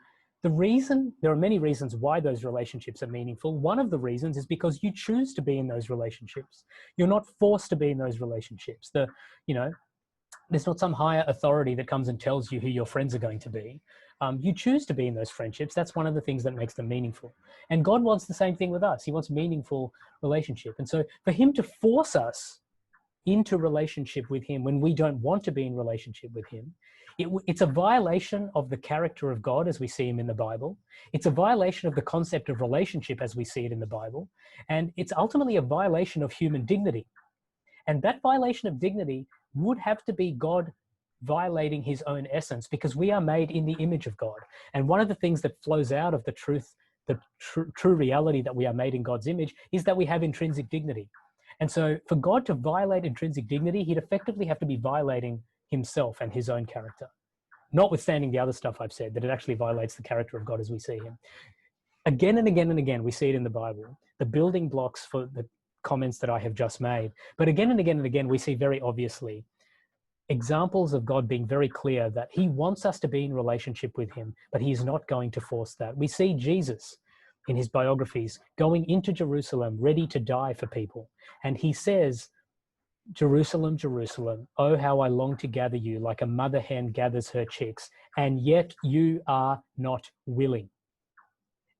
there are many reasons why those relationships are meaningful. One of the reasons is because you choose to be in those relationships. You're not forced to be in those relationships. There's not some higher authority that comes and tells you who your friends are going to be. You choose to be in those friendships. That's one of the things that makes them meaningful. And God wants the same thing with us. He wants meaningful relationship. And so for him to force us into relationship with him when we don't want to be in relationship with him, it's a violation of the character of God as we see him in the Bible. It's a violation of the concept of relationship as we see it in the Bible. And it's ultimately a violation of human dignity. And that violation of dignity would have to be God violating his own essence, because we are made in the image of God. And one of the things that flows out of the truth, the true reality that we are made in God's image, is that we have intrinsic dignity. And so for God to violate intrinsic dignity, he'd effectively have to be violating himself and his own character, notwithstanding the other stuff I've said, that it actually violates the character of God as we see him. Again and again and again, we see it in the Bible, the building blocks for the comments that I have just made. But again and again and again, we see very obviously examples of God being very clear that he wants us to be in relationship with him, but he is not going to force that. We see Jesus in his biographies going into Jerusalem ready to die for people. And he says, Jerusalem, Jerusalem, oh, how I long to gather you like a mother hen gathers her chicks, and yet you are not willing.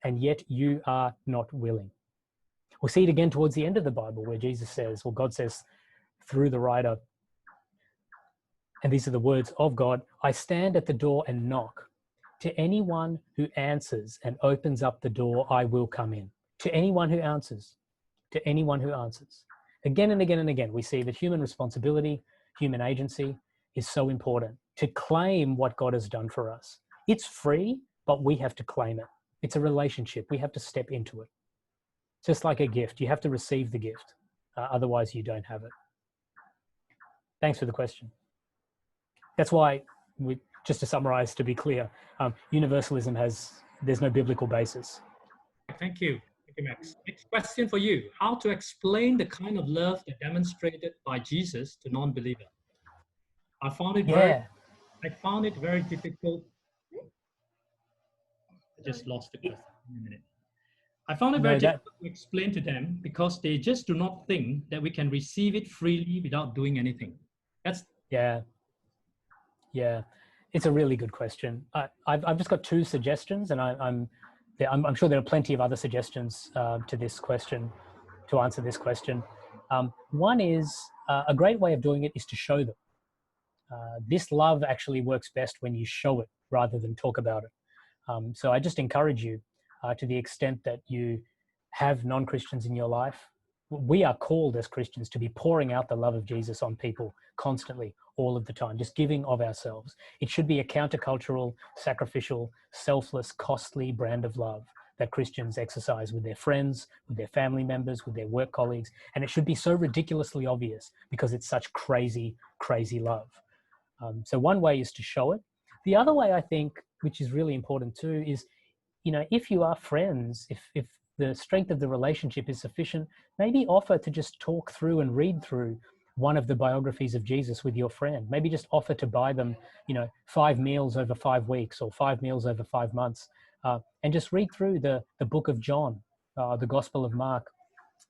And yet you are not willing. We'll see it again towards the end of the Bible where Jesus says, or God says through the writer, and these are the words of God, I stand at the door and knock. To anyone who answers and opens up the door, I will come in. To anyone who answers. To anyone who answers. Again and again and again, we see that human responsibility, human agency is so important to claim what God has done for us. It's free, but we have to claim it. It's a relationship. We have to step into it. Just like a gift, you have to receive the gift. Otherwise, you don't have it. Thanks for the question. That's why, just to summarize, to be clear, universalism there's no biblical basis. Thank you. Thank you, Max. Next question for you. How to explain the kind of love that demonstrated by Jesus to non-believer? I found it very difficult. I just lost the question in a minute. I found it very difficult to explain to them because they just do not think that we can receive it freely without doing anything. Yeah, it's a really good question. I've just got two suggestions, and I'm sure there are plenty of other suggestions to this question, to answer this question. One is a great way of doing it is to show them. This love actually works best when you show it rather than talk about it. So I just encourage you, to the extent that you have non-Christians in your life, we are called as Christians to be pouring out the love of Jesus on people constantly, all of the time, just giving of ourselves. It should be a countercultural, sacrificial, selfless, costly brand of love that Christians exercise with their friends, with their family members, with their work colleagues. And it should be so ridiculously obvious because it's such crazy, crazy love. So one way is to show it. The other way, I think, which is really important too, is, if you are friends, if the strength of the relationship is sufficient, maybe offer to just talk through and read through one of the biographies of Jesus with your friend. Maybe just offer to buy them, 5 meals over 5 weeks or 5 meals over 5 months, and just read through the book of John, the Gospel of Mark,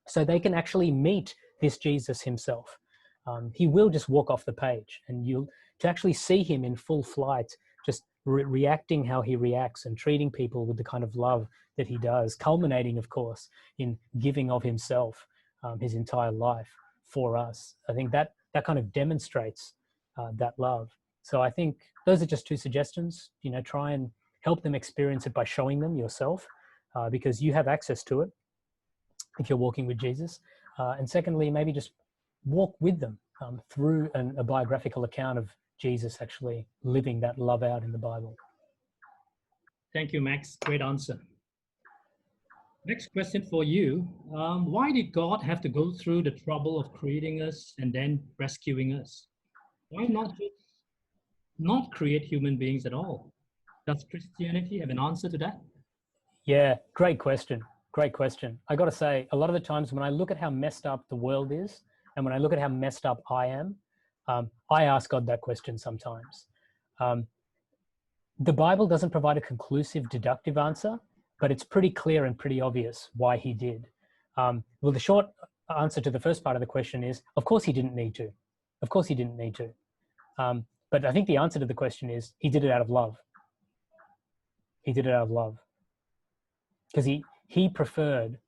so they can actually meet this Jesus himself. He will just walk off the page, and to actually see him in full flight, just reacting how he reacts and treating people with the kind of love that he does, culminating, of course, in giving of himself, his entire life for us. I think that kind of demonstrates that love. So I think those are just two suggestions. Try and help them experience it by showing them yourself, because you have access to it if you're walking with Jesus. And secondly, maybe just walk with them through a biographical account of Jesus actually living that love out in the Bible. Thank you, Max. Great answer. Next question for you. Why did God have to go through the trouble of creating us and then rescuing us? Why not just not create human beings at all? Does Christianity have an answer to that? Yeah, great question. Great question. I got to say, a lot of the times when I look at how messed up the world is, and when I look at how messed up I am, I ask God that question sometimes. The Bible doesn't provide a conclusive deductive answer, but it's pretty clear and pretty obvious why he did. Well, the short answer to the first part of the question is, of course he didn't need to. Of course he didn't need to. But I think the answer to the question is, he did it out of love. He did it out of love. Because he preferred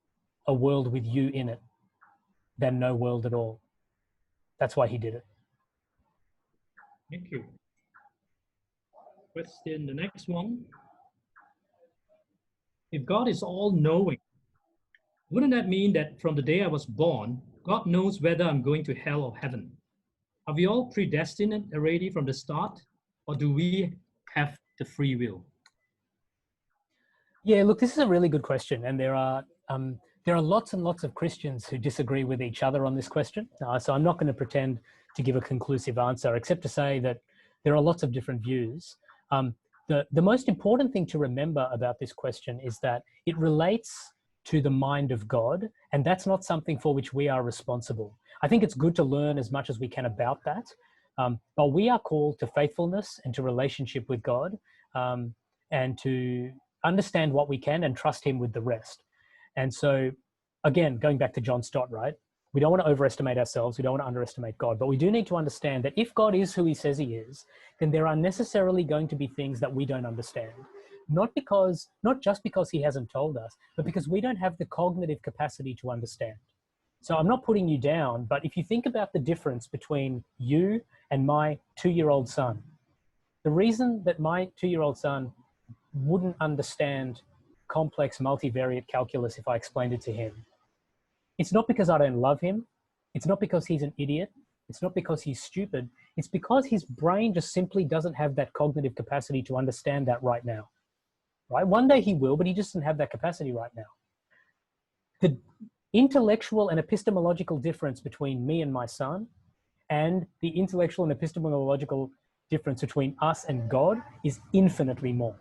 a world with you in it than no world at all. That's why he did it. Thank you. Question, the next one. If God is all-knowing, wouldn't that mean that from the day I was born, God knows whether I'm going to hell or heaven? Are we all predestined already from the start, or do we have the free will? Yeah, look, this is a really good question, and there are lots and lots of Christians who disagree with each other on this question. So I'm not going to pretend to give a conclusive answer, except to say that there are lots of different views. The most important thing to remember about this question is that it relates to the mind of God, and that's not something for which we are responsible. I think it's good to learn as much as we can about that, but we are called to faithfulness and to relationship with God, and to understand what we can and trust him with the rest. And so, again, going back to John Stott, right? We don't want to overestimate ourselves. We don't want to underestimate God, but we do need to understand that if God is who he says he is, then there are necessarily going to be things that we don't understand. not just because he hasn't told us, but because we don't have the cognitive capacity to understand. So I'm not putting you down, but if you think about the difference between you and my 2-year-old son, the reason that my 2-year-old son wouldn't understand complex multivariate calculus if I explained it to him, it's not because I don't love him. It's not because he's an idiot. It's not because he's stupid. It's because his brain just simply doesn't have that cognitive capacity to understand that right now, right? One day he will, but he just doesn't have that capacity right now. The intellectual and epistemological difference between me and my son and the intellectual and epistemological difference between us and God is infinitely more.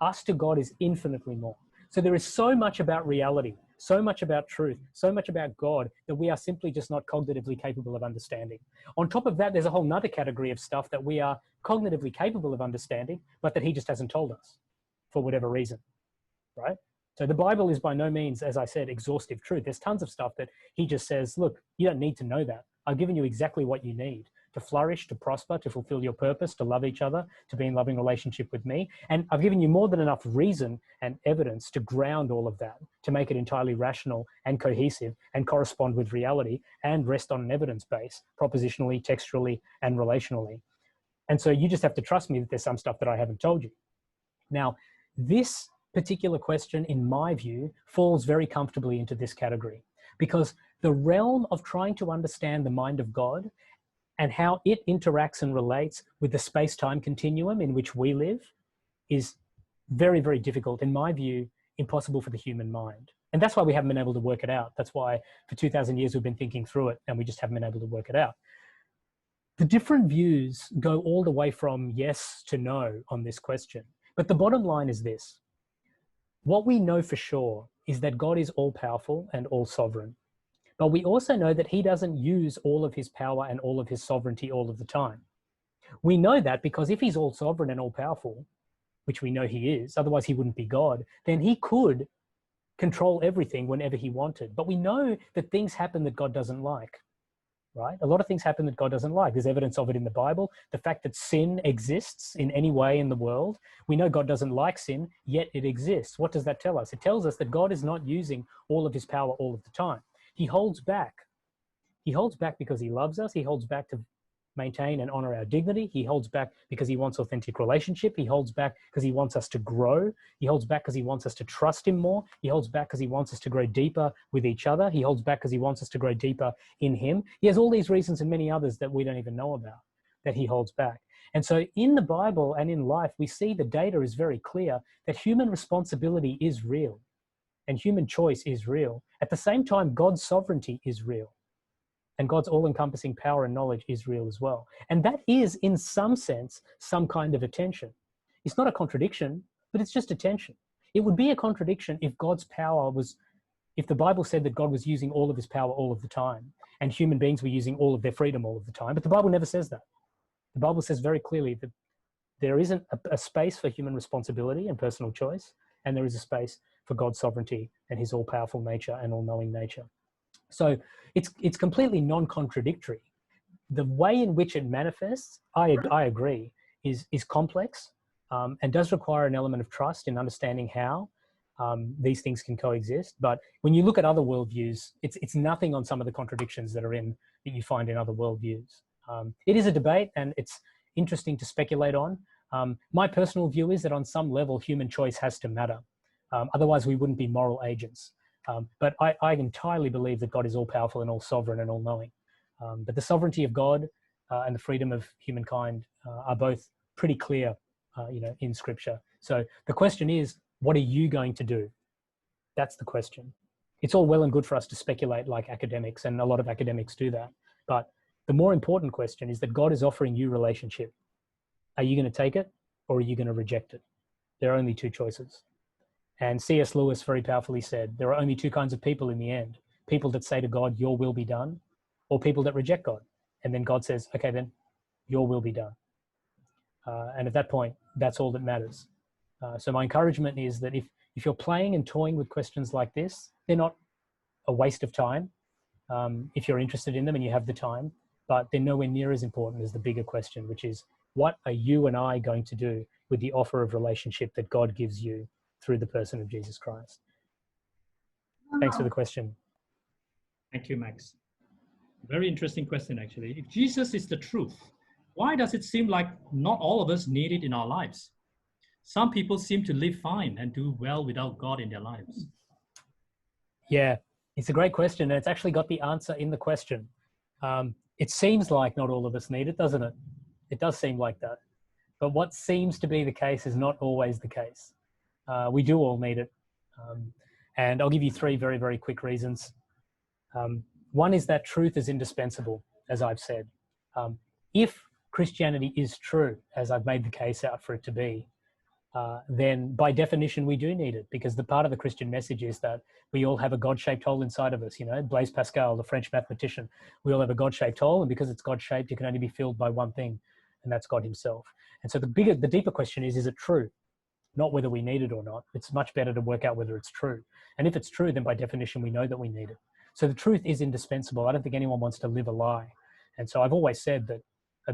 Us to God is infinitely more. So there is so much about reality, so much about truth, so much about God that we are simply just not cognitively capable of understanding. On top of that, there's a whole nother category of stuff that we are cognitively capable of understanding, but that he just hasn't told us for whatever reason, right? So the Bible is by no means, as I said, exhaustive truth. There's tons of stuff that he just says, look, you don't need to know that. I've given you exactly what you need to flourish, to prosper, to fulfill your purpose, to love each other, to be in loving relationship with me. And I've given you more than enough reason and evidence to ground all of that, to make it entirely rational and cohesive and correspond with reality and rest on an evidence base, propositionally, textually, and relationally. And so you just have to trust me that there's some stuff that I haven't told you. Now, this particular question, in my view, falls very comfortably into this category, because the realm of trying to understand the mind of God and how it interacts and relates with the space-time continuum in which we live is very, very difficult, in my view, impossible for the human mind. And that's why we haven't been able to work it out. That's why for 2,000 years we've been thinking through it and we just haven't been able to work it out. The different views go all the way from yes to no on this question. But the bottom line is this. What we know for sure is that God is all-powerful and all-sovereign. But we also know that he doesn't use all of his power and all of his sovereignty all of the time. We know that because if he's all-sovereign and all-powerful, which we know he is, otherwise he wouldn't be God, then he could control everything whenever he wanted. But we know that things happen that God doesn't like, right? A lot of things happen that God doesn't like. There's evidence of it in the Bible. The fact that sin exists in any way in the world, we know God doesn't like sin, yet it exists. What does that tell us? It tells us that God is not using all of his power all of the time. He holds back. He holds back because he loves us. He holds back to maintain and honor our dignity. He holds back because he wants authentic relationship. He holds back because he wants us to grow. He holds back because he wants us to trust him more. He holds back because he wants us to grow deeper with each other. He holds back because he wants us to grow deeper in him. He has all these reasons and many others that we don't even know about that he holds back. And so in the Bible and in life, we see the data is very clear that human responsibility is real and human choice is real. At the same time, God's sovereignty is real. And God's all-encompassing power and knowledge is real as well. And that is, in some sense, some kind of a tension. It's not a contradiction, but it's just a tension. It would be a contradiction if God's power was, if the Bible said that God was using all of his power all of the time, and human beings were using all of their freedom all of the time. But the Bible never says that. The Bible says very clearly that there isn't a space for human responsibility and personal choice, and there is a space for God's sovereignty and his all-powerful nature and all-knowing nature. So it's completely non-contradictory. The way in which it manifests, I agree, is complex and does require an element of trust in understanding how these things can coexist. But when you look at other worldviews, it's nothing on some of the contradictions that you find in other worldviews. It is a debate and it's interesting to speculate on. My personal view is that on some level, human choice has to matter. Otherwise, we wouldn't be moral agents. But I entirely believe that God is all-powerful and all-sovereign and all-knowing. But the sovereignty of God and the freedom of humankind are both pretty clear, in Scripture. So the question is, what are you going to do? That's the question. It's all well and good for us to speculate like academics, and a lot of academics do that. But the more important question is that God is offering you relationship. Are you going to take it or are you going to reject it? There are only two choices. And C.S. Lewis very powerfully said, there are only two kinds of people in the end. People that say to God, your will be done, or people that reject God. And then God says, okay, then your will be done. And at that point, that's all that matters. So my encouragement is that if you're playing and toying with questions like this, they're not a waste of time if you're interested in them and you have the time, but they're nowhere near as important as the bigger question, which is, what are you and I going to do with the offer of relationship that God gives you through the person of Jesus Christ. Thanks for the question. Thank you, Max. Very interesting question, actually. If Jesus is the truth, why does it seem like not all of us need it in our lives? Some people seem to live fine and do well without God in their lives. Yeah, it's a great question, and it's actually got the answer in the question. It seems like not all of us need it, doesn't it? It does seem like that. But what seems to be the case is not always the case. We do all need it. And I'll give you three very, very quick reasons. One is that truth is indispensable, as I've said. If Christianity is true, as I've made the case out for it to be, then by definition we do need it, because the part of the Christian message is that we all have a God-shaped hole inside of us. You know, Blaise Pascal, the French mathematician, we all have a God-shaped hole, and because it's God-shaped, it can only be filled by one thing, and that's God himself. And so the deeper question is it true? Not whether we need it or not. It's much better to work out whether it's true. And if it's true, then by definition, we know that we need it. So the truth is indispensable. I don't think anyone wants to live a lie. And so I've always said that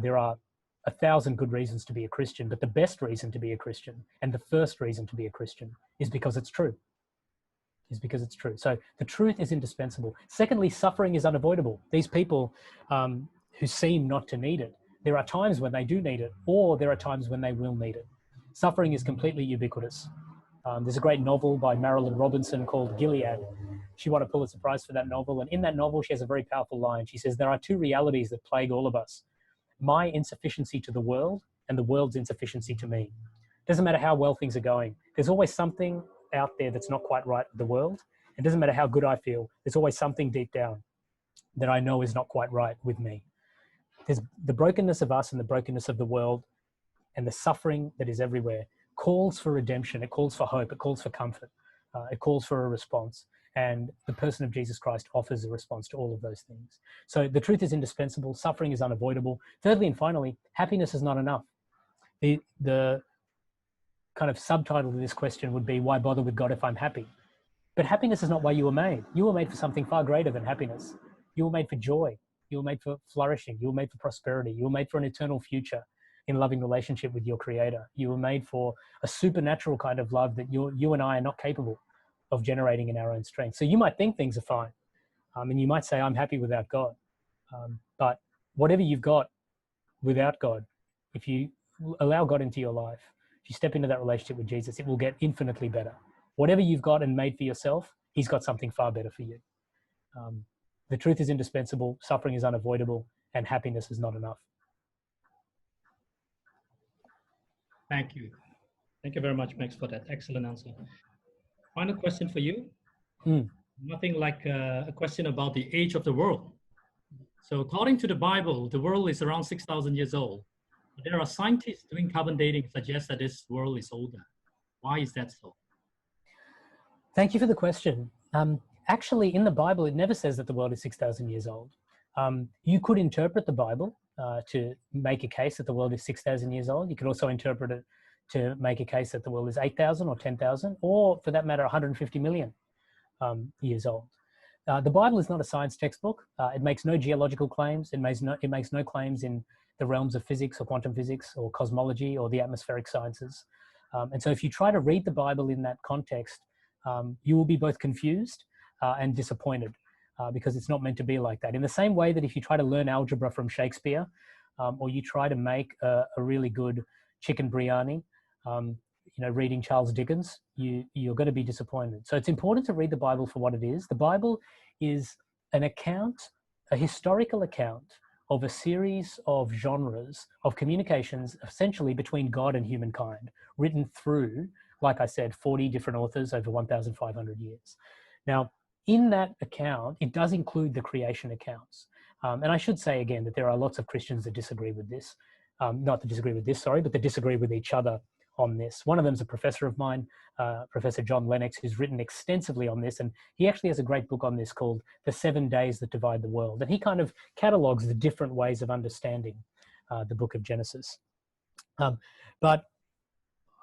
there are 1,000 good reasons to be a Christian, but the best reason to be a Christian and the first reason to be a Christian is because it's true. So the truth is indispensable. Secondly, suffering is unavoidable. These people who seem not to need it, there are times when they do need it, or there are times when they will need it. Suffering is completely ubiquitous. There's a great novel by Marilyn Robinson called Gilead. She won a Pulitzer Prize for that novel. And in that novel, she has a very powerful line. She says, there are two realities that plague all of us: my insufficiency to the world and the world's insufficiency to me. Doesn't matter how well things are going. There's always something out there that's not quite right with the world. It doesn't matter how good I feel. There's always something deep down that I know is not quite right with me. There's the brokenness of us and the brokenness of the world and the suffering that is everywhere calls for redemption. It calls for hope. It calls for comfort. It calls for a response. And the person of Jesus Christ offers a response to all of those things. So the truth is indispensable. Suffering is unavoidable. Thirdly and finally, happiness is not enough. The kind of subtitle to this question would be, why bother with God if I'm happy? But happiness is not why you were made. You were made for something far greater than happiness. You were made for joy. You were made for flourishing. You were made for prosperity. You were made for an eternal future in loving relationship with your Creator. You were made for a supernatural kind of love that you and I are not capable of generating in our own strength. So you might think things are fine, and you might say, I'm happy without God. But whatever you've got without God, if you allow God into your life, if you step into that relationship with Jesus, it will get infinitely better. Whatever you've got and made for yourself, he's got something far better for you. The truth is indispensable, suffering is unavoidable, and happiness is not enough. Thank you. Thank you very much, Max, for that excellent answer. Final question for you. Nothing like a question about the age of the world. So according to the Bible, the world is around 6,000 years old. But there are scientists doing carbon dating suggest that this world is older. Why is that so? Thank you for the question. Actually, in the Bible, it never says that the world is 6,000 years old. You could interpret the Bible to make a case that the world is 6,000 years old. You could also interpret it to make a case that the world is 8,000 or 10,000, or for that matter, 150 million years old. The Bible is not a science textbook. It makes no geological claims. It makes no claims in the realms of physics or quantum physics or cosmology or the atmospheric sciences. And so if you try to read the Bible in that context, you will be both confused and disappointed because it's not meant to be like that. In the same way that if you try to learn algebra from Shakespeare or you try to make a really good chicken biryani, reading Charles Dickens, you're going to be disappointed. So it's important to read the Bible for what it is. The Bible is an account, a historical account of a series of genres of communications essentially between God and humankind, written through, like I said, 40 different authors over 1,500 years. Now, in that account, it does include the creation accounts. And I should say again that there are lots of Christians that disagree with this. Not that disagree with this, sorry, but that disagree with each other on this. One of them is a professor of mine, Professor John Lennox, who's written extensively on this. And he actually has a great book on this called The 7 Days That Divide the World. And he kind of catalogs the different ways of understanding the book of Genesis. But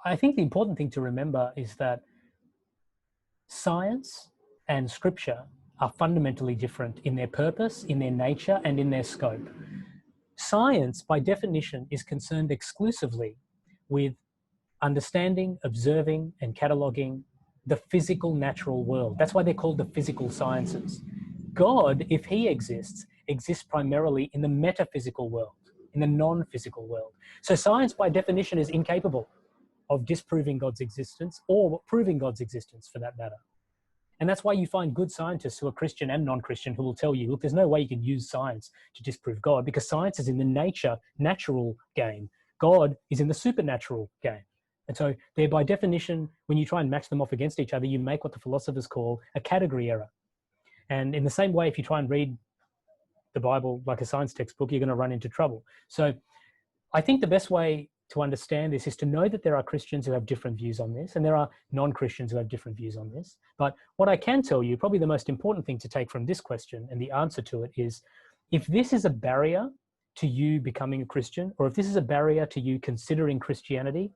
I think the important thing to remember is that science and scripture are fundamentally different in their purpose, in their nature, and in their scope. Science, by definition, is concerned exclusively with understanding, observing, and cataloging the physical natural world. That's why they're called the physical sciences. God, if he exists, exists primarily in the metaphysical world, in the non-physical world. So science, by definition, is incapable of disproving God's existence or proving God's existence, for that matter. And that's why you find good scientists who are Christian and non-Christian who will tell you, look, there's no way you can use science to disprove God, because science is in the natural game. God is in the supernatural game. And so they're, by definition, when you try and match them off against each other, you make what the philosophers call a category error. And in the same way, if you try and read the Bible like a science textbook, you're going to run into trouble. So I think the best way to understand this is to know that there are Christians who have different views on this, and there are non-Christians who have different views on this. But what I can tell you, probably the most important thing to take from this question and the answer to it is, if this is a barrier to you becoming a Christian, or if this is a barrier to you considering Christianity,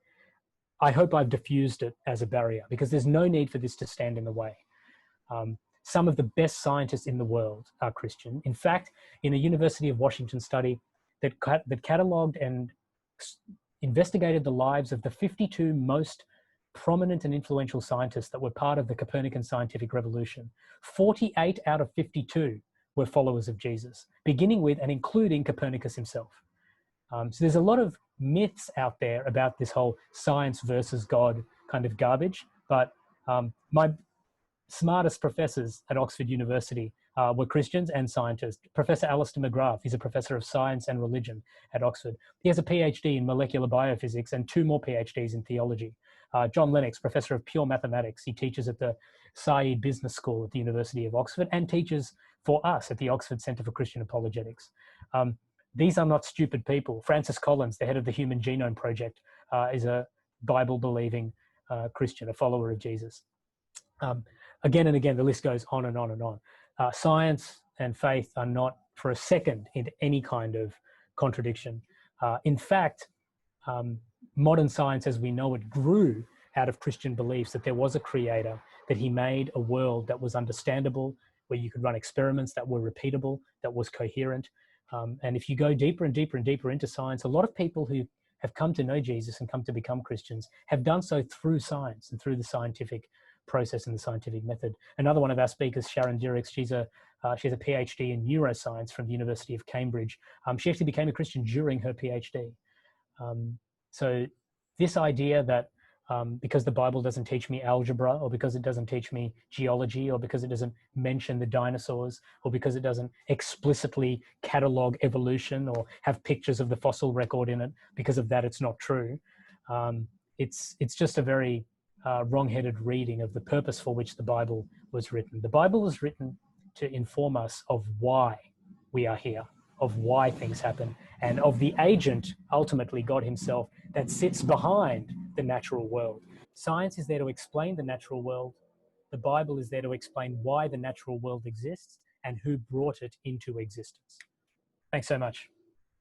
I hope I've diffused it as a barrier, because there's no need for this to stand in the way. Some of the best scientists in the world are Christian. In fact, in a University of Washington study that catalogued and investigated the lives of the 52 most prominent and influential scientists that were part of the Copernican scientific revolution, 48 out of 52 were followers of Jesus, beginning with and including Copernicus himself. So there's a lot of myths out there about this whole science versus God kind of garbage, but my smartest professors at Oxford University were Christians and scientists. Professor Alistair McGrath, he's a professor of science and religion at Oxford. He has a PhD in molecular biophysics and 2 more PhDs in theology. John Lennox, professor of pure mathematics. He teaches at the Said Business School at the University of Oxford and teaches for us at the Oxford Centre for Christian Apologetics. These are not stupid people. Francis Collins, the head of the Human Genome Project, is a Bible-believing Christian, a follower of Jesus. Again and again, the list goes on and on and on. Science and faith are not for a second in any kind of contradiction. In fact, modern science as we know it grew out of Christian beliefs that there was a creator, that he made a world that was understandable, where you could run experiments that were repeatable, that was coherent. And if you go deeper and deeper and deeper into science, a lot of people who have come to know Jesus and come to become Christians have done so through science and through the scientific process and the scientific method. Another one of our speakers, Sharon Dirix, she has a PhD in neuroscience from the University of Cambridge. She actually became a Christian during her PhD. So this idea that because the Bible doesn't teach me algebra, or because it doesn't teach me geology, or because it doesn't mention the dinosaurs, or because it doesn't explicitly catalog evolution or have pictures of the fossil record in it, because of that it's not true. It's just a very wrong-headed reading of the purpose for which the Bible was written. The Bible was written to inform us of why we are here, of why things happen, and of the agent, ultimately God himself, that sits behind the natural world. Science is there to explain the natural world. The Bible is there to explain why the natural world exists and who brought it into existence. Thanks so much.